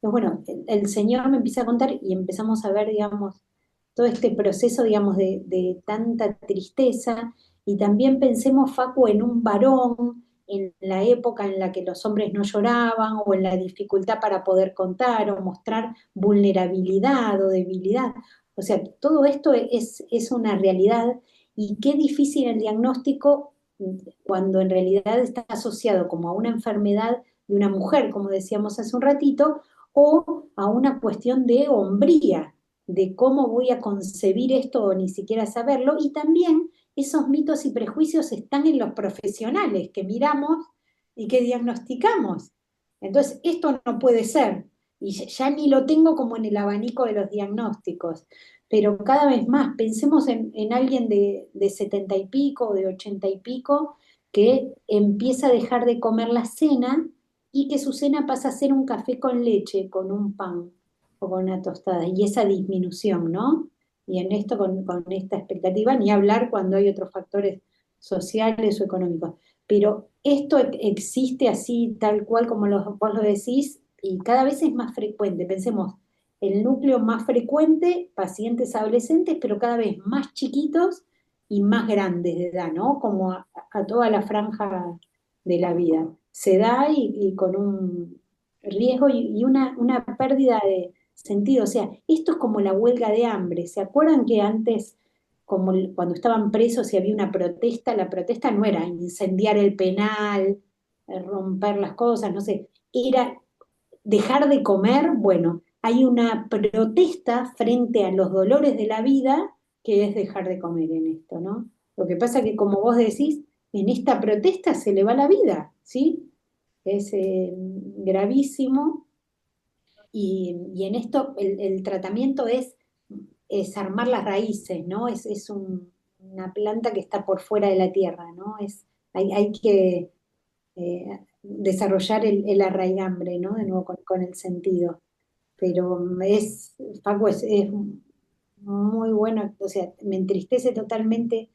Entonces, bueno, el Señor me empieza a contar y empezamos a ver, digamos, todo este proceso, digamos, de tanta tristeza, y también pensemos, Facu, en un varón, en la época en la que los hombres no lloraban, o en la dificultad para poder contar o mostrar vulnerabilidad o debilidad. O sea, todo esto es una realidad, y qué difícil el diagnóstico cuando en realidad está asociado como a una enfermedad de una mujer, como decíamos hace un ratito, o a una cuestión de hombría, de cómo voy a concebir esto o ni siquiera saberlo, y también esos mitos y prejuicios están en los profesionales que miramos y que diagnosticamos. Entonces, esto no puede ser. Y ya ni lo tengo como en el abanico de los diagnósticos, pero cada vez más pensemos en alguien de 70 y pico, de 80 y pico, que empieza a dejar de comer la cena y que su cena pasa a ser un café con leche, con un pan o con una tostada, y esa disminución, ¿no? Y en esto, con esta expectativa, ni hablar cuando hay otros factores sociales o económicos. Pero esto existe así, tal cual como vos lo decís, y cada vez es más frecuente. Pensemos, el núcleo más frecuente, pacientes adolescentes, pero cada vez más chiquitos y más grandes de edad, ¿no? Como a toda la franja de la vida. Se da y con un riesgo y una pérdida de sentido. O sea, esto es como la huelga de hambre. ¿Se acuerdan que antes, como cuando estaban presos y había una protesta, la protesta no era incendiar el penal, romper las cosas, no sé, era dejar de comer? Bueno, hay una protesta frente a los dolores de la vida que es dejar de comer en esto, ¿no? Lo que pasa que, como vos decís, en esta protesta se le va la vida, ¿sí? Es gravísimo y en esto el tratamiento es armar las raíces, ¿no? Una planta que está por fuera de la tierra, ¿no? Hay que desarrollar el arraigambre, ¿no? De nuevo con el sentido. Pero Facu, es muy bueno, o sea, me entristece totalmente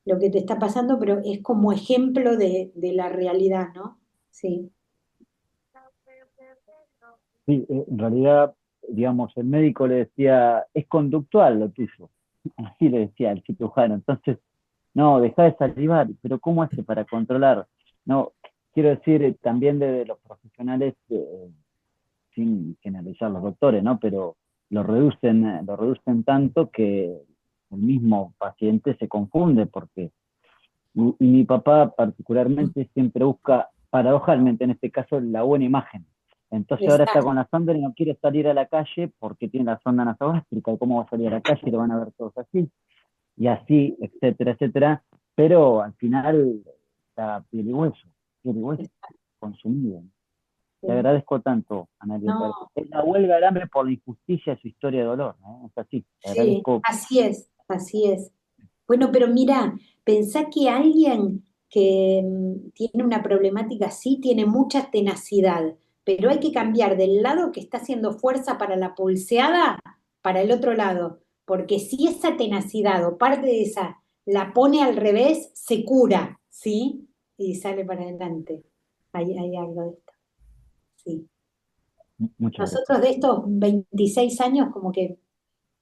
lo que te está pasando, pero es como ejemplo de la realidad, ¿no? Sí. Sí, en realidad, digamos, el médico le decía, es conductual lo tuyo. Así le decía el cirujano. Entonces, no, deja de salivar, pero ¿cómo hace para controlar? No, quiero decir, también de los profesionales, sin generalizar los doctores, ¿no? Pero lo reducen tanto que el mismo paciente se confunde porque, y mi papá particularmente siempre busca, paradojalmente en este caso, la buena imagen. Entonces ahora está Exacto. con la sonda y no quiere salir a la calle porque tiene la sonda nasogástrica, y cómo va a salir a la calle, lo van a ver todos así, y así, etcétera, etcétera, pero al final está piel y hueso consumido. Te Sí. agradezco tanto, Analia. No, Es la huelga del hambre por la injusticia de su historia de dolor, ¿no? Es así. Te sí, agradezco. así es, así es. Bueno, pero mira, pensá que alguien que tiene una problemática así tiene mucha tenacidad, pero hay que cambiar del lado que está haciendo fuerza para la pulseada para el otro lado, porque si esa tenacidad o parte de esa la pone al revés, se cura, ¿sí? Y sale para adelante. Hay algo de esto, sí. Muchas gracias. Nosotros de estos 26 años como que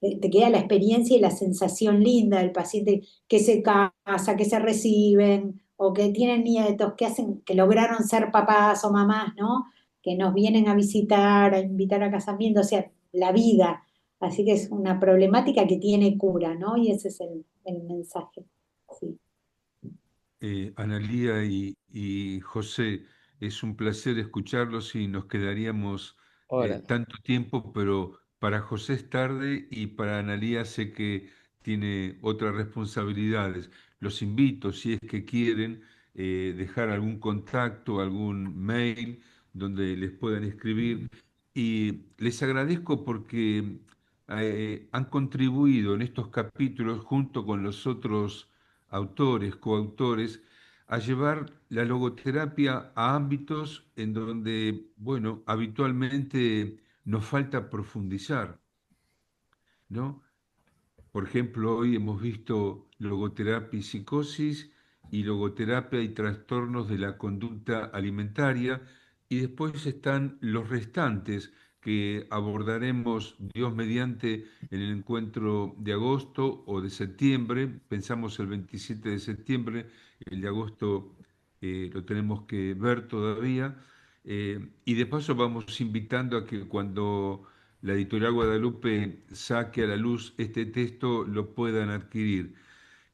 te queda la experiencia y la sensación linda del paciente que se casa, que se reciben, o que tienen nietos, que hacen, que lograron ser papás o mamás, ¿no? Que nos vienen a visitar, a invitar a casamiento, o sea, la vida. Así que es una problemática que tiene cura, ¿no? Y ese es el mensaje. Sí. Analía y José, es un placer escucharlos y nos quedaríamos Hola. tanto tiempo, pero para José es tarde y para Analía sé que tiene otras responsabilidades. Los invito, si es que quieren, dejar algún contacto, algún mail donde les puedan escribir. Y les agradezco porque han contribuido en estos capítulos junto con los otros autores, coautores, a llevar la logoterapia a ámbitos en donde, bueno, habitualmente nos falta profundizar, ¿no? Por ejemplo, hoy hemos visto logoterapia y psicosis y logoterapia y trastornos de la conducta alimentaria y después están los restantes que abordaremos, Dios mediante, en el encuentro de agosto o de septiembre. Pensamos el 27 de septiembre, el de agosto lo tenemos que ver todavía. Y de paso vamos invitando a que cuando la editorial Guadalupe saque a la luz este texto, lo puedan adquirir.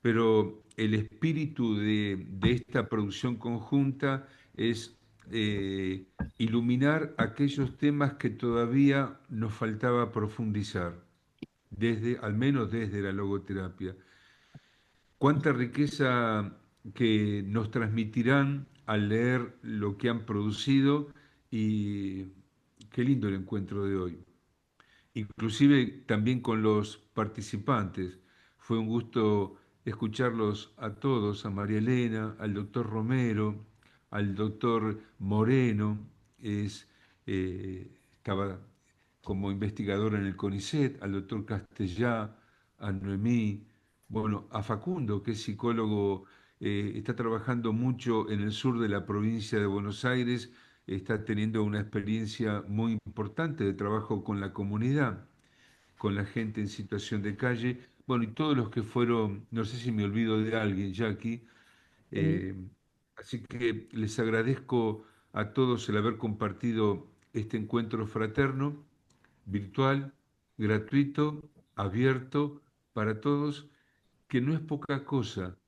Pero el espíritu de esta producción conjunta es iluminar aquellos temas que todavía nos faltaba profundizar, al menos desde la logoterapia. cuánta riqueza que nos transmitirán al leer lo que han producido y qué lindo el encuentro de hoy. Inclusive también con los participantes. Fue un gusto escucharlos a todos, a María Elena, al doctor Romero, al doctor Moreno, es, estaba como investigador en el CONICET, al doctor Castellá, a Noemí, bueno, a Facundo, que es psicólogo, está trabajando mucho en el sur de la provincia de Buenos Aires, está teniendo una experiencia muy importante de trabajo con la comunidad, con la gente en situación de calle. Bueno, y todos los que fueron, no sé si me olvido de alguien, Jackie, Sí. eh, así que les agradezco a todos el haber compartido este encuentro fraterno, virtual, gratuito, abierto para todos, que no es poca cosa,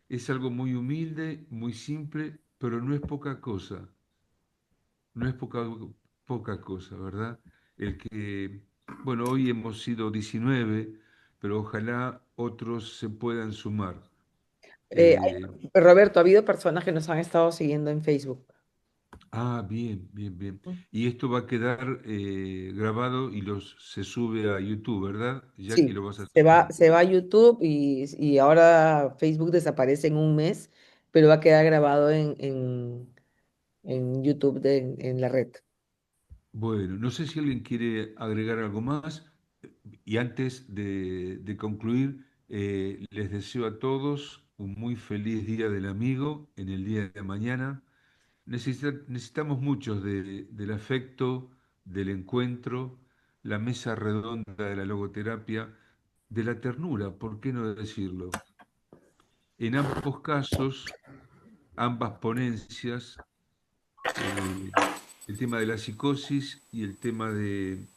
es algo muy humilde, muy simple, pero no es poca cosa. No es poca cosa, ¿verdad? El que, bueno, hoy hemos sido 19, pero ojalá otros se puedan sumar. Eh, Roberto, ha habido personas que nos han estado siguiendo en Facebook. bien, bien, bien. Y esto va a quedar grabado y se sube a YouTube, ¿verdad? Jackie, Sí, lo vas a subir. se va a YouTube y ahora Facebook desaparece en un mes, pero va a quedar grabado en YouTube en la red. Bueno, no sé si alguien quiere agregar algo más. Y antes de concluir, les deseo a todos un muy feliz Día del Amigo en el día de mañana. Necesitamos muchos del afecto, del encuentro, la mesa redonda de la logoterapia, de la ternura, ¿por qué no decirlo? En ambos casos, ambas ponencias, eh, el tema de la psicosis y el tema de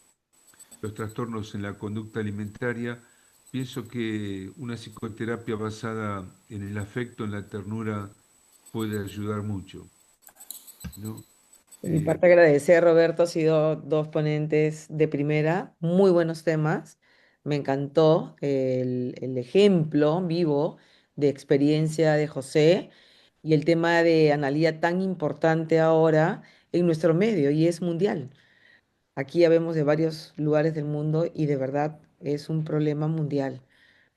los trastornos en la conducta alimentaria, pienso que una psicoterapia basada en el afecto, en la ternura, puede ayudar mucho, ¿no? De mi Eh, parte, agradecer, Roberto, ha sido dos ponentes de primera, muy buenos temas. Me encantó el ejemplo vivo de experiencia de José y el tema de Analía tan importante ahora en nuestro medio y es mundial. Aquí ya vemos de varios lugares del mundo y de verdad es un problema mundial,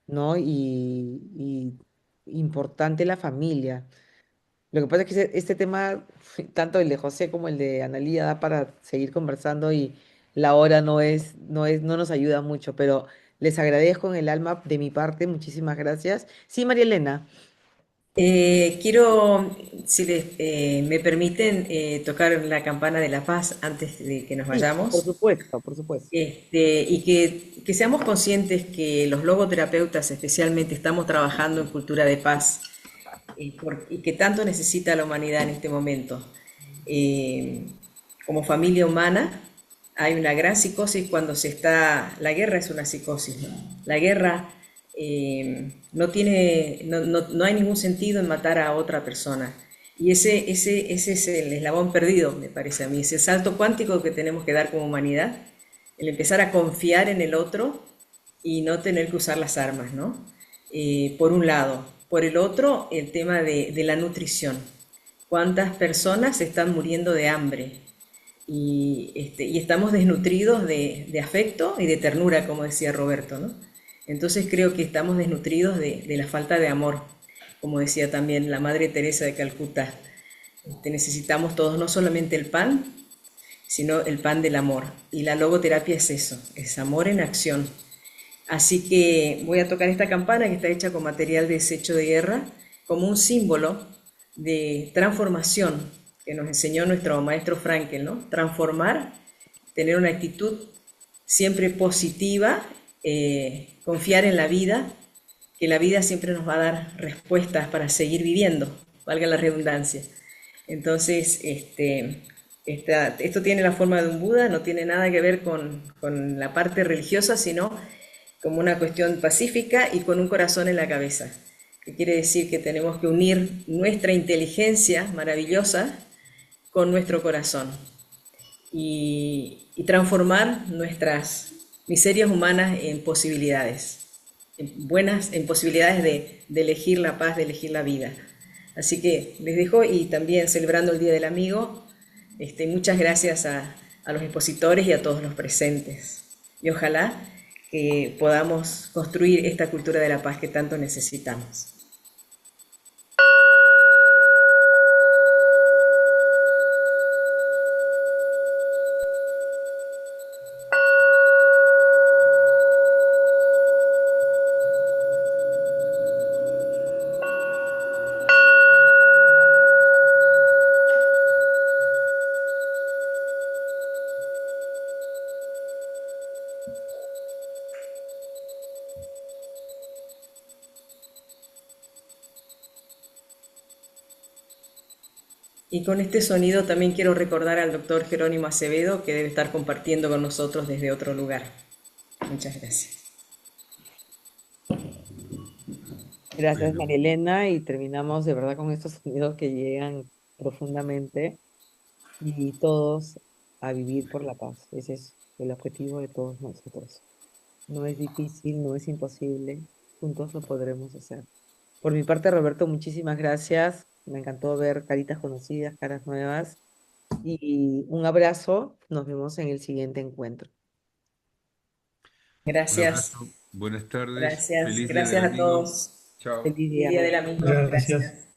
¿no? Y importante la familia. Lo que pasa es que este tema, tanto el de José como el de Analía, da para seguir conversando y la hora no nos ayuda mucho, pero les agradezco en el alma de mi parte, muchísimas gracias. Sí, María Elena. Quiero, si me permiten, tocar la campana de la paz antes de que nos Sí, por vayamos. supuesto, por supuesto. Y que seamos conscientes que los logoterapeutas especialmente estamos trabajando en cultura de paz y que tanto necesita la humanidad en este momento. Eh, Como familia humana hay una gran psicosis cuando la guerra es una psicosis, ¿no? La guerra no hay ningún sentido en matar a otra persona. Y ese es el eslabón perdido, me parece a mí, ese salto cuántico que tenemos que dar como humanidad, el empezar a confiar en el otro y no tener que usar las armas, ¿no? Por un lado. Por el otro, el tema de la nutrición. ¿Cuántas personas están muriendo de hambre? Y estamos desnutridos de afecto y de ternura, como decía Roberto, ¿no? Entonces creo que estamos desnutridos de la falta de amor, como decía también la Madre Teresa de Calcuta. Necesitamos todos no solamente el pan, sino el pan del amor. Y la logoterapia es eso, es amor en acción. Así que voy a tocar esta campana que está hecha con material de desecho de guerra como un símbolo de transformación que nos enseñó nuestro maestro Frankel, ¿no? Transformar, tener una actitud siempre positiva, confiar en la vida, que la vida siempre nos va a dar respuestas para seguir viviendo, valga la redundancia. Entonces, esto tiene la forma de un Buda, no tiene nada que ver con la parte religiosa, sino como una cuestión pacífica y con un corazón en la cabeza, que quiere decir que tenemos que unir nuestra inteligencia maravillosa con nuestro corazón y transformar nuestras miserias humanas en posibilidades. en posibilidades de elegir la paz, de elegir la vida. Así que les dejo y también celebrando el Día del Amigo, muchas gracias a los expositores y a todos los presentes. Y ojalá que podamos construir esta cultura de la paz que tanto necesitamos. Y con este sonido también quiero recordar al doctor Jerónimo Acevedo, que debe estar compartiendo con nosotros desde otro lugar. Muchas gracias. Gracias, Bueno, María Elena, y terminamos de verdad con estos sonidos que llegan profundamente y todos a vivir por la paz. Ese es el objetivo de todos nosotros. No es difícil, no es imposible, juntos lo podremos hacer. Por mi parte, Roberto, muchísimas gracias. Me encantó ver caritas conocidas, caras nuevas y un abrazo. Nos vemos en el siguiente encuentro. un Gracias, abrazo, buenas tardes, gracias, feliz Día del gracias a Amigo. todos. Chao. Feliz Feliz día, Día del Roberto. Amigo, Muchas gracias. gracias.